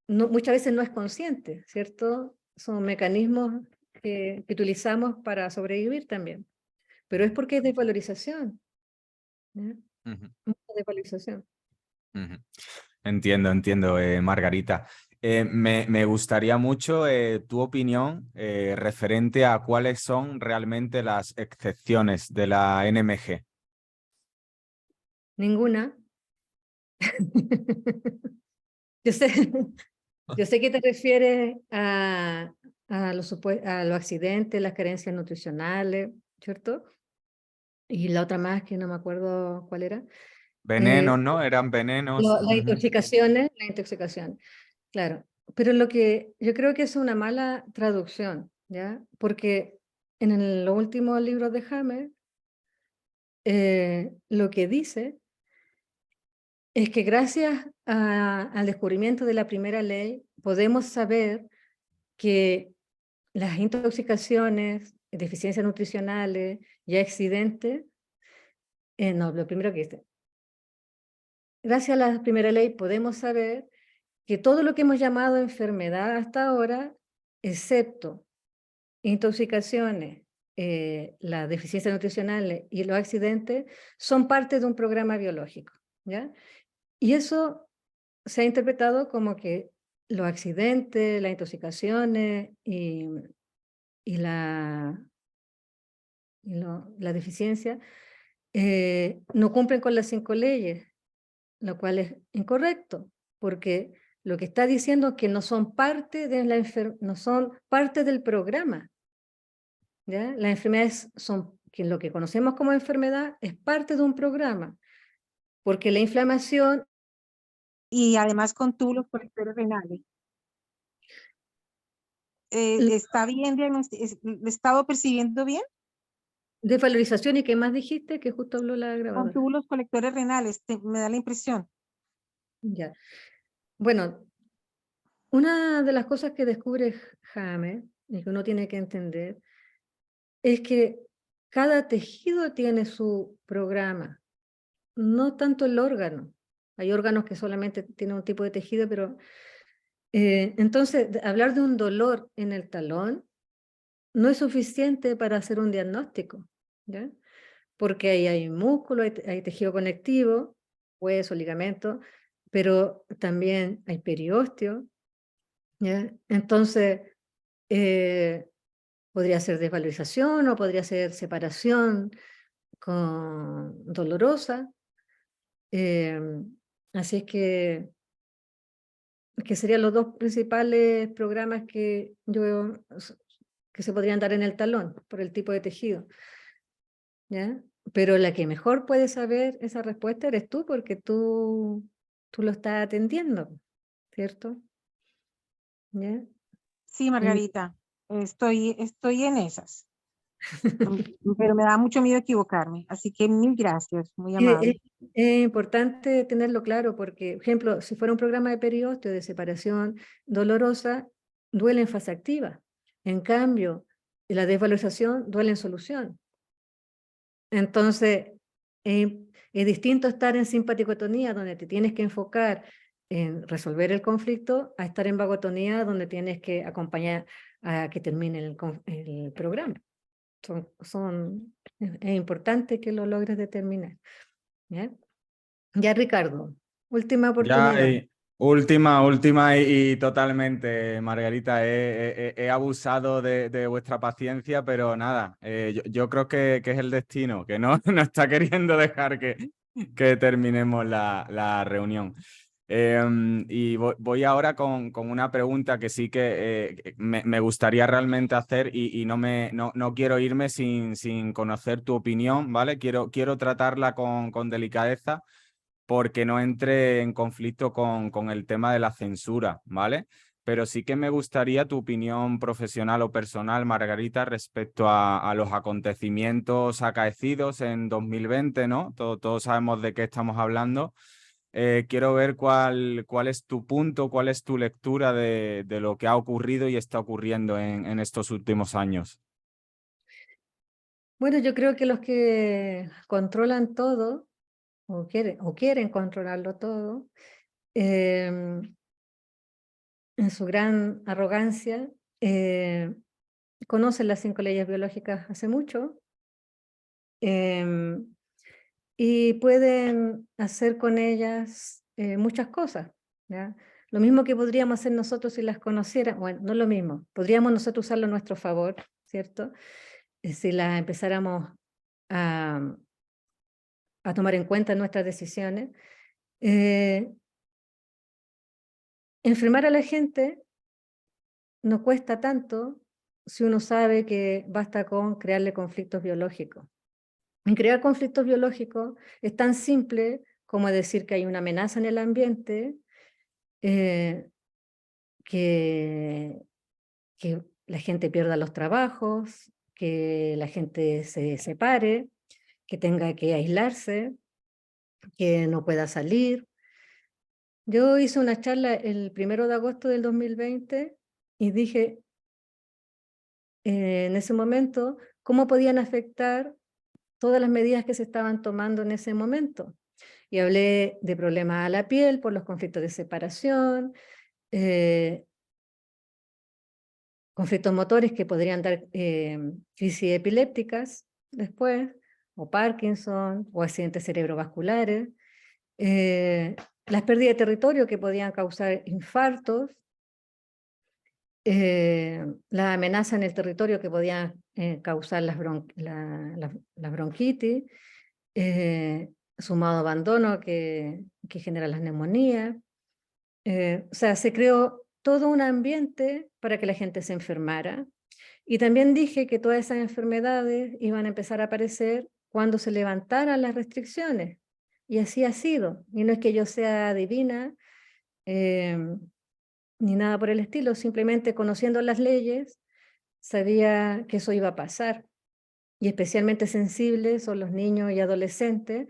muchas veces no es consciente, ¿cierto? Son mecanismos que utilizamos para sobrevivir también. Pero es porque hay desvalorización, ¿ya? Ujú. Mucha desvalorización. Ujú. Entiendo, Margarita. Me gustaría mucho tu opinión referente a cuáles son realmente las excepciones de la NMG. Ninguna. Yo sé, yo sé que te refieres a los accidentes, las carencias nutricionales, ¿cierto? Y la otra más que no me acuerdo cuál era. Venenos, ¿no? Eran venenos. Las Ujú. intoxicaciones, claro. Pero lo que yo creo que es una mala traducción, ¿ya? Porque en los últimos libros de Hammer, lo que dice es que gracias al descubrimiento de la primera ley, podemos saber que las intoxicaciones, deficiencias nutricionales y accidentes, no, lo primero que dice, gracias a la primera ley podemos saber que todo lo que hemos llamado enfermedad hasta ahora, excepto intoxicaciones, las deficiencias nutricionales y los accidentes, son parte de un programa biológico, ¿ya? Y eso se ha interpretado como que los accidentes, las intoxicaciones y la deficiencia no cumplen con las 5 leyes, lo cual es incorrecto, porque lo que está diciendo es que no son parte de no son parte del programa, ¿ya? Las enfermedades son, que lo que conocemos como enfermedad es parte de un programa, porque la inflamación Y además con túbulos colectores renales. L- ¿Está bien ¿Lo he estado percibiendo bien? desvalorización y qué más dijiste que justo habló la Con grabadora. túbulos colectores renales, me da la impresión. Ya. Bueno, una de las cosas que descubre James y que uno tiene que entender es que cada tejido tiene su programa, no tanto el órgano. Hay órganos que solamente tienen un tipo de tejido, pero entonces hablar de un dolor en el talón no es suficiente para hacer un diagnóstico, ¿ya? Porque ahí hay músculo, hay tejido conectivo, hueso, ligamento, pero también hay periósteo, ¿ya? Entonces, podría ser desvalorización o podría ser separación dolorosa. Así es que serían los dos principales programas que se podrían dar en el talón por el tipo de tejido, ¿ya? Pero la que mejor puede saber esa respuesta eres tú, porque tú lo estás atendiendo, ¿cierto? ¿Ya? Sí, Margarita, estoy en esas. Pero me da mucho miedo equivocarme. Así que mil gracias, muy amable. Es importante tenerlo claro porque, por ejemplo, si fuera un programa de periósteo de separación dolorosa, duele en fase activa. En cambio, la desvalorización duele en solución. Entonces, es distinto estar en simpaticotonía, donde te tienes que enfocar en resolver el conflicto, a estar en vagotonía, donde tienes que acompañar a que termine el programa. Es importante que lo logres determinar. ¿Ya? Ya, Ricardo, última Ya, oportunidad. última y totalmente, Margarita. He abusado de vuestra paciencia, pero nada, yo creo que es el destino, que no, no está queriendo dejar que terminemos la reunión. Y voy ahora con una pregunta que sí que me gustaría realmente hacer y no quiero irme sin conocer tu opinión, ¿vale? Quiero tratarla con delicadeza porque no entre en conflicto con el tema de la censura, ¿vale? Pero sí que me gustaría tu opinión profesional o personal, Margarita, respecto a los acontecimientos acaecidos en 2020, ¿no? Todos sabemos de qué estamos hablando. Quiero ver cuál es tu punto, cuál es tu lectura de lo que ha ocurrido y está ocurriendo en estos últimos años. Bueno, yo creo que los que controlan todo, o quieren controlarlo todo, en su gran arrogancia, conocen las 5 leyes biológicas hace mucho, em, y pueden hacer con ellas muchas cosas, ¿ya? lo mismo que podríamos hacer nosotros si las conociéramos, bueno, no lo mismo, podríamos nosotros usarlo a nuestro favor, ¿cierto? Si las empezáramos a, a tomar en cuenta en nuestras decisiones. Enfermar a la gente no cuesta tanto si uno sabe que basta con crearle conflictos biológicos. Y crear conflictos biológicos es tan simple como decir que hay una amenaza en el ambiente, que la gente pierda los trabajos, que la gente se separe, que tenga que aislarse, que no pueda salir. Yo hice una charla el 1 de agosto del 2020 y dije en ese momento cómo podían afectar todas las medidas que se estaban tomando en ese momento. Y hablé de problemas a la piel por los conflictos de separación, conflictos motores que podrían dar crisis epilépticas después, o Parkinson, o accidentes cerebrovasculares, las pérdidas de territorio que podían causar infartos, la amenaza en el territorio que podían causar las bronquitis, sumado a abandono que genera las neumonías. O sea, se creó todo un ambiente para que la gente se enfermara. Y también dije que todas esas enfermedades iban a empezar a aparecer cuando se levantaran las restricciones. Y así ha sido. Y no es que yo sea divina, ni nada por el estilo, simplemente conociendo las leyes, sabía que eso iba a pasar. Y especialmente sensibles son los niños y adolescentes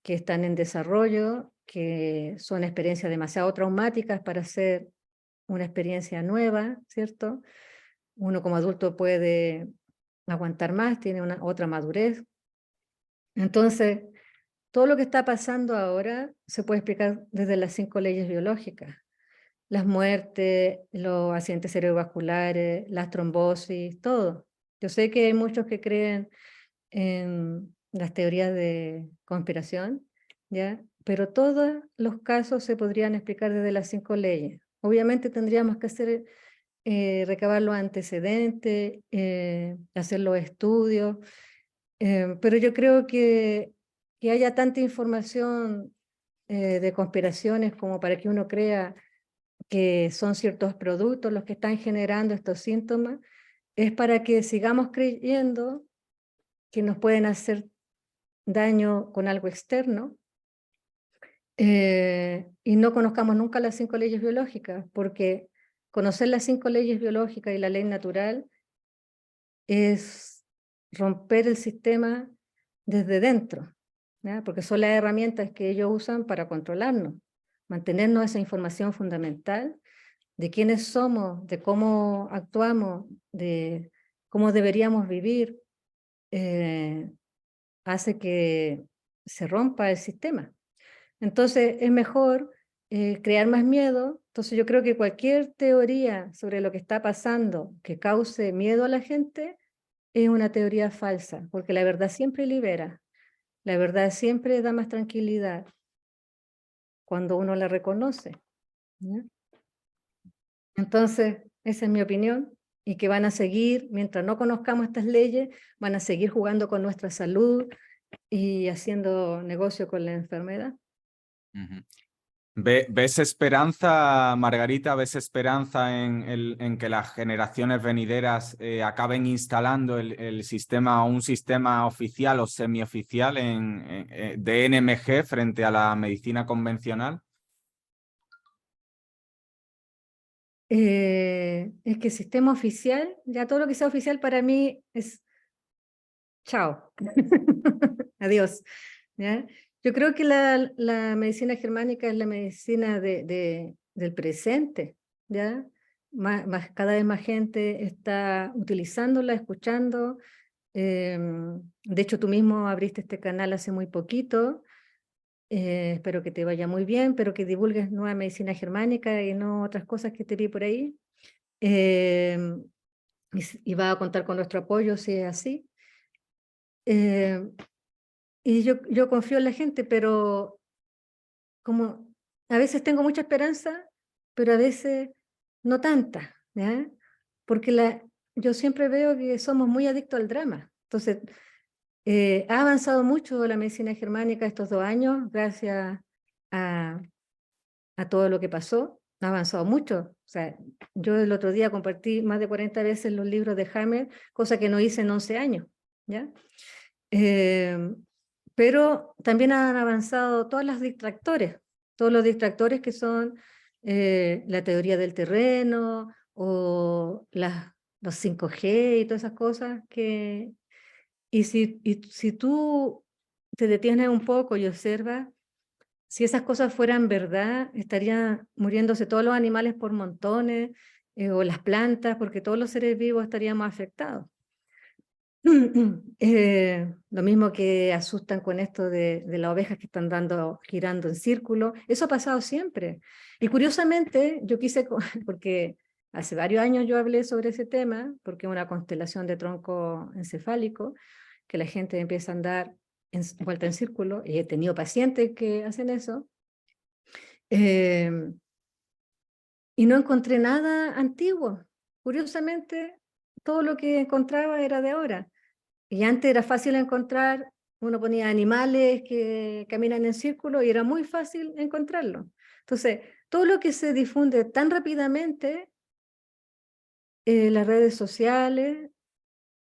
que están en desarrollo, que son experiencias demasiado traumáticas para ser una experiencia nueva, ¿cierto? Uno como adulto puede aguantar más, tiene otra madurez. Entonces, todo lo que está pasando ahora se puede explicar desde las 5 leyes biológicas. Las muertes, los accidentes cerebrovasculares, las trombosis, todo. Yo sé que hay muchos que creen en las teorías de conspiración, ¿ya? Pero todos los casos se podrían explicar desde las 5 leyes. Obviamente tendríamos que hacer, recabar los antecedentes, hacer los estudios, pero yo creo que haya tanta información de conspiraciones como para que uno crea que son ciertos productos los que están generando estos síntomas, es para que sigamos creyendo que nos pueden hacer daño con algo externo, y no conozcamos nunca las 5 leyes biológicas, porque conocer las 5 leyes biológicas y la ley natural es romper el sistema desde dentro, ¿ya? Porque son las herramientas que ellos usan para controlarnos, mantenernos esa información fundamental de quiénes somos, de cómo actuamos, de cómo deberíamos vivir, hace que se rompa el sistema. Entonces es mejor crear más miedo. Entonces yo creo que cualquier teoría sobre lo que está pasando que cause miedo a la gente es una teoría falsa, porque la verdad siempre libera, la verdad siempre da más tranquilidad cuando uno la reconoce, ¿ya? Entonces, esa es mi opinión, y que van a seguir, mientras no conozcamos estas leyes, van a seguir jugando con nuestra salud y haciendo negocio con la enfermedad. Ujú. ¿Ves esperanza, Margarita? ¿Ves esperanza en que las generaciones venideras acaben instalando el sistema, un sistema oficial o semioficial de NMG frente a la medicina convencional? Es que el sistema oficial, ya todo lo que sea oficial para mí es chao, adiós, ¿ya? Yo creo que la medicina germánica es la medicina del presente, ¿ya? Cada vez más gente está utilizándola, escuchando. De hecho, tú mismo abriste este canal hace muy poquito. Espero que te vaya muy bien, pero que divulgues nueva medicina germánica y no otras cosas que te vi por ahí. Y va a contar con nuestro apoyo si es así. Y yo confío en la gente, pero como a veces tengo mucha esperanza, pero a veces no tanta, ¿ya? Porque yo siempre veo que somos muy adictos al drama. Entonces, ha avanzado mucho la medicina germánica estos 2 años, gracias a, a todo lo que pasó. Ha avanzado mucho. O sea, yo el otro día compartí más de 40 veces los libros de Hammer, cosa que no hice en 11 años, ¿ya? Pero también han avanzado todos los distractores que son la teoría del terreno o los 5G y todas esas cosas y si tú te detienes un poco y observas, si esas cosas fueran verdad, estarían muriéndose todos los animales por montones, o las plantas, porque todos los seres vivos estaríamos afectados. Lo mismo que asustan con esto de las ovejas que están girando en círculo, eso ha pasado siempre. Y curiosamente, yo quise, porque hace varios años yo hablé sobre ese tema, porque es una constelación de tronco encefálico, que la gente empieza a andar vuelta en círculo, y he tenido pacientes que hacen eso, y no encontré nada antiguo. Curiosamente, todo lo que encontraba era de ahora. Y antes era fácil encontrar, uno ponía animales que caminan en círculo y era muy fácil encontrarlo. Entonces, todo lo que se difunde tan rápidamente, las redes sociales,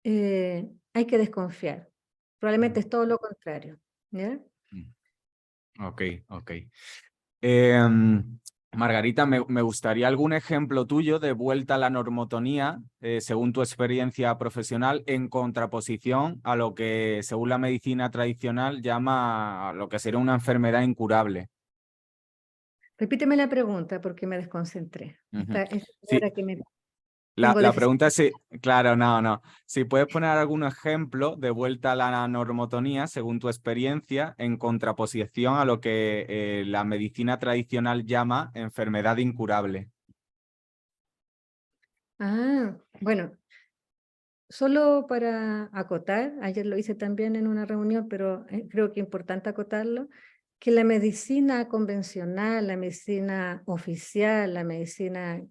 hay que desconfiar. Probablemente es todo lo contrario, ¿ya? Ok, ok. Em, Margarita, me gustaría algún ejemplo tuyo de vuelta a la normotonía, según tu experiencia profesional, en contraposición a lo que, según la medicina tradicional, llama lo que sería una enfermedad incurable. Repíteme la pregunta porque me desconcentré. Ujú. Esta Sí, palabra que me la tengo déficit. pregunta es si, claro, no. Si puedes poner algún ejemplo de vuelta a la normotonía, según tu experiencia, en contraposición a lo que la medicina tradicional llama enfermedad incurable. Bueno, solo para acotar, ayer lo hice también en una reunión, pero creo que es importante acotarlo, que la medicina convencional, la medicina oficial, la medicina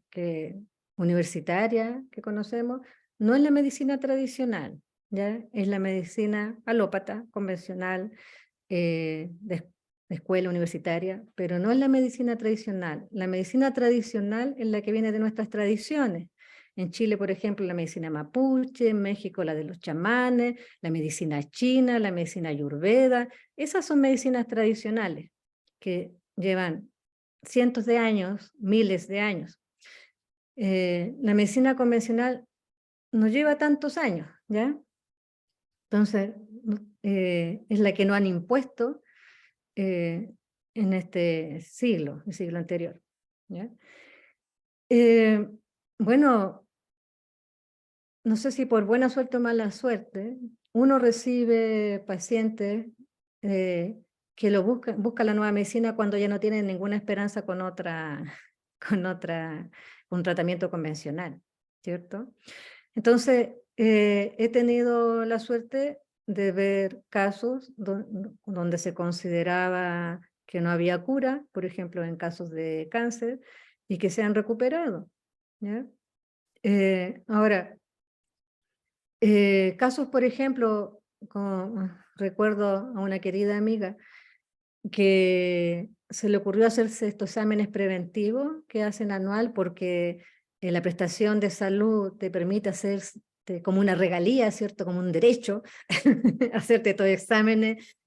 universitaria que conocemos, no es la medicina tradicional, ¿ya? Es la medicina alópata, convencional, de escuela universitaria, pero no es la medicina tradicional. La medicina tradicional es la que viene de nuestras tradiciones. En Chile, por ejemplo, la medicina mapuche, en México la de los chamanes, la medicina china, la medicina ayurveda. Esas son medicinas tradicionales que llevan cientos de años, miles de años. La medicina convencional no lleva tantos años, ¿ya? Entonces, es la que no han impuesto en este siglo, el siglo anterior, ¿ya? Bueno, no sé si por buena suerte o mala suerte, uno recibe pacientes que buscan la nueva medicina cuando ya no tienen ninguna esperanza con un tratamiento convencional, ¿cierto? Entonces, he tenido la suerte de ver casos donde se consideraba que no había cura, por ejemplo, en casos de cáncer, y que se han recuperado, ¿ya? Ahora, casos, por ejemplo, recuerdo a una querida amiga que se le ocurrió hacerse estos exámenes preventivos que hacen anual porque la prestación de salud te permite hacer como una regalía, ¿cierto? Como un derecho, hacerte estos exámenes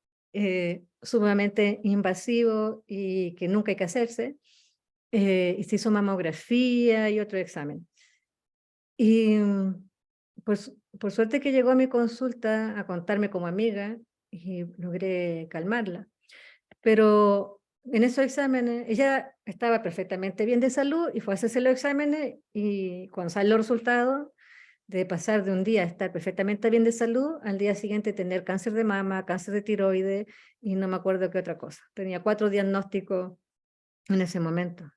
sumamente invasivos y que nunca hay que hacerse. Y se hizo mamografía y otro examen. Y por suerte que llegó a mi consulta a contarme como amiga y logré calmarla. Pero en esos exámenes, ella estaba perfectamente bien de salud y fue a hacerse los exámenes y cuando salen los resultados, de pasar de un día a estar perfectamente bien de salud, al día siguiente tener cáncer de mama, cáncer de tiroides y no me acuerdo qué otra cosa. Tenía 4 diagnósticos en ese momento.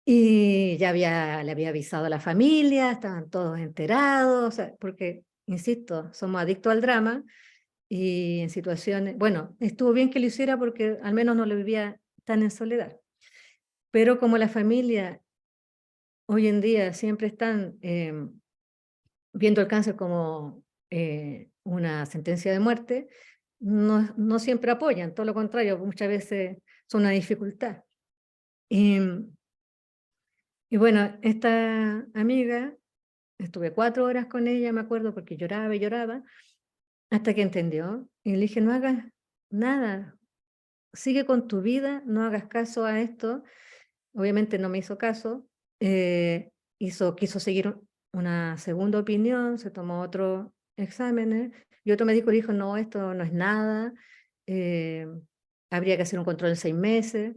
Y ya le había avisado a la familia, estaban todos enterados, o sea, porque, insisto, somos adictos al drama y en situaciones, bueno, estuvo bien que lo hiciera porque al menos no lo vivía tan en soledad. pero como la familia hoy en día siempre están viendo el cáncer como una sentencia de muerte, no siempre apoyan, todo lo contrario, muchas veces son una dificultad. Y bueno, esta amiga, estuve 4 horas con ella, me acuerdo, porque lloraba y lloraba, hasta que entendió. Y le dije, no hagas nada, sigue con tu vida, no hagas caso a esto. Obviamente no me hizo caso, quiso seguir una segunda opinión, se tomó otros exámenes, y otro médico dijo, no, esto no es nada, eh, habría que hacer un control en 6 meses,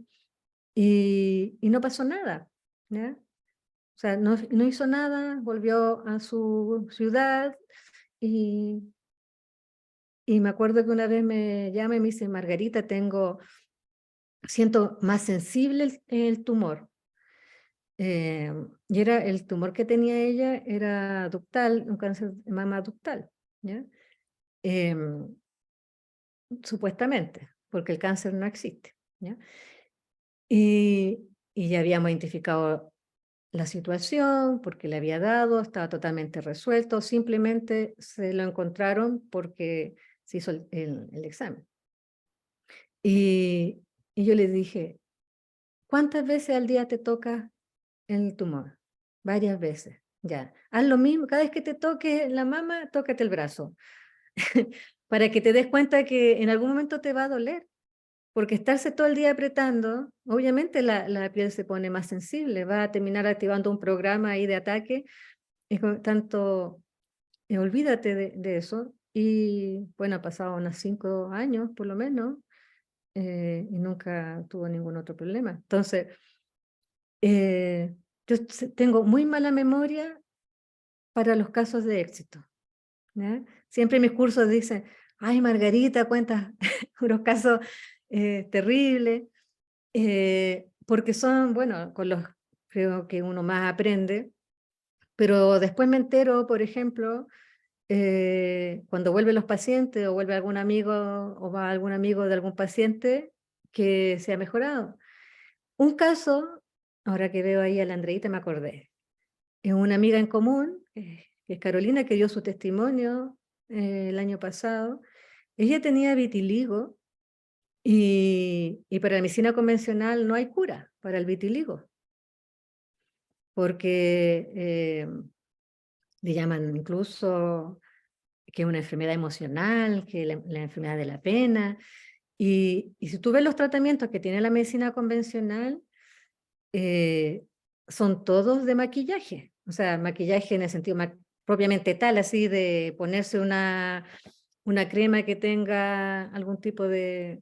y no pasó nada, ¿ya? O sea, no hizo nada, volvió a su ciudad, y me acuerdo que una vez me llama y me dice, Margarita, siento más sensible el tumor. Y era el tumor que tenía ella, era ductal, un cáncer de mama ductal, ¿ya? Supuestamente, porque el cáncer no existe, ¿ya? Y ya habíamos identificado la situación, porque le había dado, estaba totalmente resuelto, simplemente se lo encontraron porque se hizo el examen. Y yo le dije, ¿cuántas veces al día te toca el tumor? Varias veces, ya. Haz lo mismo, cada vez que te toque la mama, tócate el brazo, para que te des cuenta que en algún momento te va a doler, porque estarse todo el día apretando, obviamente la piel se pone más sensible, va a terminar activando un programa ahí de ataque, y tanto, olvídate de eso, y bueno, ha pasado unos 5 años por lo menos, y nunca tuvo ningún otro problema. Entonces, yo tengo muy mala memoria para los casos de éxito, ¿ya? Siempre en mis cursos dicen, ay, Margarita, cuentas unos casos terribles, porque son, bueno, con los creo que uno más aprende, pero después me entero, por ejemplo, cuando vuelven los pacientes o vuelve algún amigo o va algún amigo de algún paciente que se ha mejorado. Un caso, ahora que veo ahí a la Andreita me acordé, es una amiga en común, que es Carolina, que dio su testimonio el año pasado. Ella tenía vitiligo y para la medicina convencional no hay cura para el vitiligo, porque le llaman incluso que es una enfermedad emocional, que la enfermedad de la pena. Y si tú ves los tratamientos que tiene la medicina convencional, son todos de maquillaje, o sea, maquillaje en el sentido propiamente tal, así de ponerse una crema que tenga algún tipo de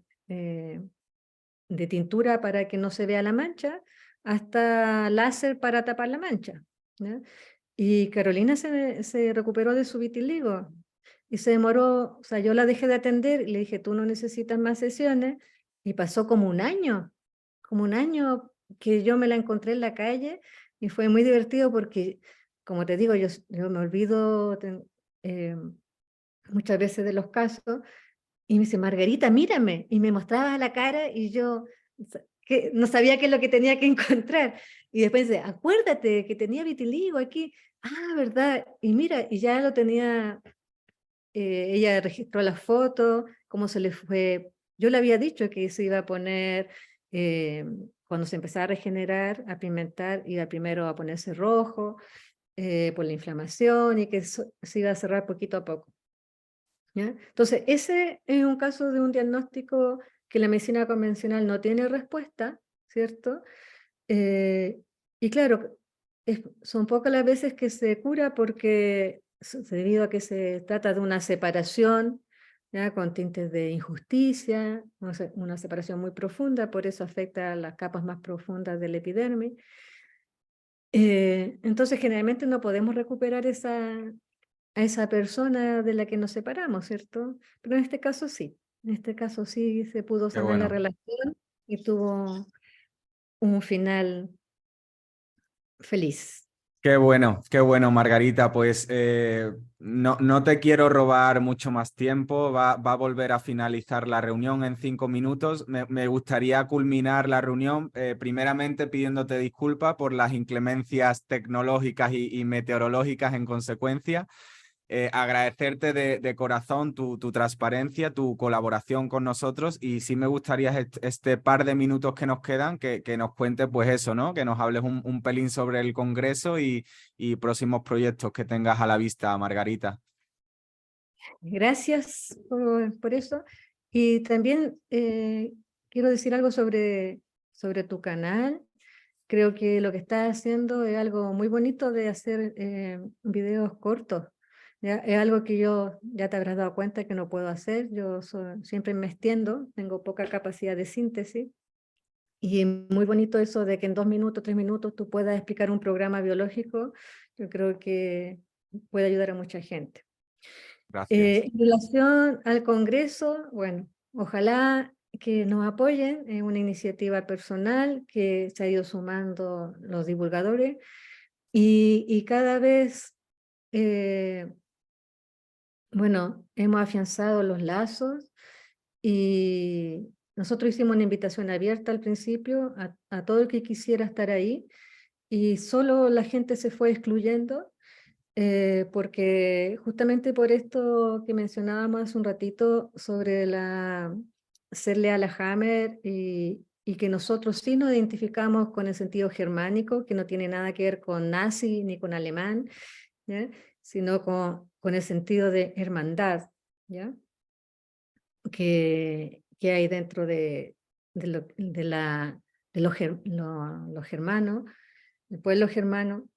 tintura para que no se vea la mancha, hasta láser para tapar la mancha, ¿ya? Y Carolina se recuperó de su vitiligo y se demoró, o sea, yo la dejé de atender y le dije, tú no necesitas más sesiones, y pasó como un año que yo me la encontré en la calle, y fue muy divertido porque, como te digo, yo me olvido eh, muchas veces de los casos, y me dice, Margarita, mírame, y me mostraba la cara y yo que no sabía qué es lo que tenía que encontrar. Y después dice, acuérdate que tenía vitiligo aquí. Ah, ¿verdad? Y mira, y ya lo tenía, ella registró la foto, cómo se le fue. Yo le había dicho que se iba a poner, cuando se empezaba a regenerar, a pigmentar, iba primero a ponerse rojo por la inflamación, y que se iba a cerrar poquito a poco, ¿ya? Entonces, ese es un caso de un diagnóstico que la medicina convencional no tiene respuesta, ¿cierto? Y claro, son pocas las veces que se cura porque debido a que se trata de una separación, ¿ya? Con tintes de injusticia, una separación muy profunda, por eso afecta a las capas más profundas del epidermis. Entonces, generalmente no podemos recuperar a esa persona de la que nos separamos, ¿cierto? Pero en este caso sí, en este caso sí se pudo Qué sanar la bueno. relación y tuvo un final feliz. Qué bueno, Margarita. Pues no te quiero robar mucho más tiempo. Va a volver a finalizar la reunión en 5 minutos. Me gustaría culminar la reunión primeramente pidiéndote disculpas por las inclemencias tecnológicas y meteorológicas en consecuencia. Agradecerte de corazón tu transparencia, tu colaboración con nosotros y sí me gustaría este par de minutos que nos quedan que nos cuentes pues eso, ¿no? Que nos hables un pelín sobre el Congreso y próximos proyectos que tengas a la vista, Margarita. Gracias por eso. Y también quiero decir algo sobre tu canal. Creo que lo que estás haciendo es algo muy bonito de hacer videos cortos. ¿Ya? Es algo que yo ya te habrás dado cuenta que no puedo hacer. Yo siempre me extiendo, tengo poca capacidad de síntesis. Y muy bonito eso de que en 2 minutos, 3 minutos tú puedas explicar un programa biológico. Yo creo que puede ayudar a mucha gente. Gracias. En relación al Congreso, bueno, ojalá que nos apoyen en una iniciativa personal que se ha ido sumando los divulgadores y cada vez, bueno, hemos afianzado los lazos y nosotros hicimos una invitación abierta al principio a todo el que quisiera estar ahí y solo la gente se fue excluyendo. Porque justamente por esto que mencionábamos hace un ratito sobre ser leal a Hammer y que nosotros sí nos identificamos con el sentido germánico, que no tiene nada que ver con nazi ni con alemán, ¿ya? Sino con el sentido de hermandad, ¿ya? Que hay dentro lo germano, el pueblo germano.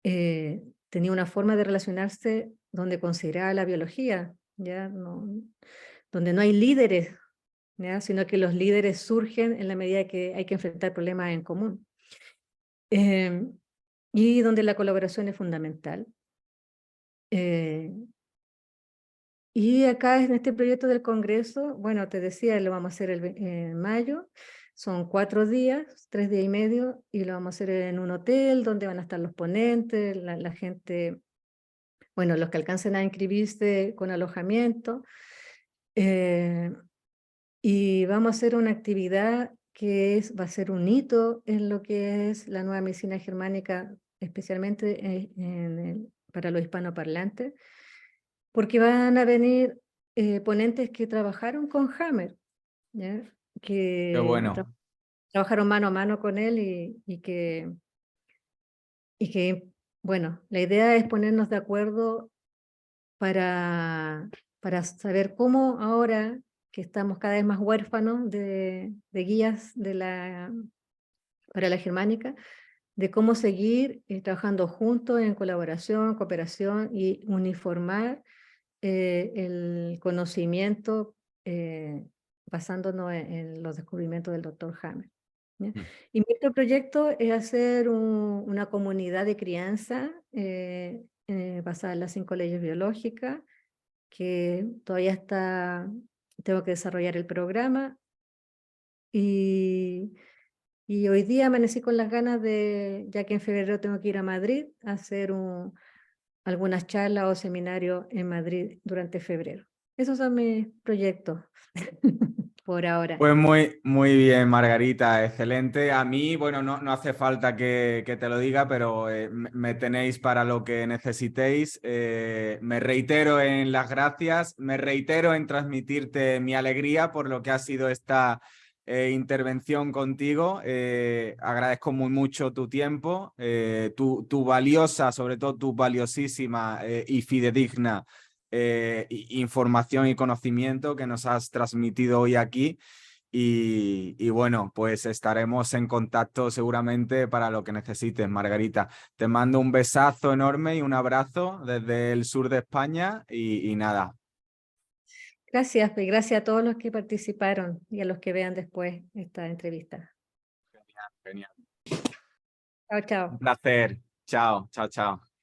Tenía una forma de relacionarse donde consideraba la biología, ¿ya? Donde no hay líderes, ¿ya? Sino que los líderes surgen en la medida que hay que enfrentar problemas en común. Y donde la colaboración es fundamental. Y acá en este proyecto del Congreso, bueno, te decía, lo vamos a hacer en mayo, son 4 días, 3 días y medio, y lo vamos a hacer en un hotel donde van a estar los ponentes, la gente, bueno, los que alcancen a inscribirse con alojamiento. Y vamos a hacer una actividad que va a ser un hito en lo que es la nueva medicina germánica, especialmente para los hispanoparlantes, porque van a venir ponentes que trabajaron con Hammer, ¿ya? Qué Que bueno. trabajaron mano a mano con él bueno, la idea es ponernos de acuerdo para saber cómo ahora que estamos cada vez más huérfanos de guías para la germánica, de cómo seguir trabajando juntos en colaboración, cooperación y uniformar el conocimiento basándonos en los descubrimientos del doctor Hammer, ¿ya? Mm. Y mi otro proyecto es hacer una comunidad de crianza basada en las 5 leyes biológicas, que todavía tengo que desarrollar el programa y hoy día amanecí con las ganas ya que en febrero tengo que ir a Madrid a hacer algunas charlas o seminarios en Madrid durante febrero. Esos son mis proyectos por ahora. Pues muy bien, Margarita, excelente. A mí, bueno, no hace falta que te lo diga, pero me tenéis para lo que necesitéis. Me reitero en las gracias, me reitero en transmitirte mi alegría por lo que ha sido esta intervención contigo. Agradezco muy mucho tu tiempo, tu valiosa, sobre todo tu valiosísima y fidedigna información y conocimiento que nos has transmitido hoy aquí. Y bueno, pues estaremos en contacto seguramente para lo que necesites, Margarita. Te mando un besazo enorme y un abrazo desde el sur de España y nada. Gracias, y gracias a todos los que participaron y a los que vean después esta entrevista. Genial. Chao, Un chao. placer. Chao, chao, chao.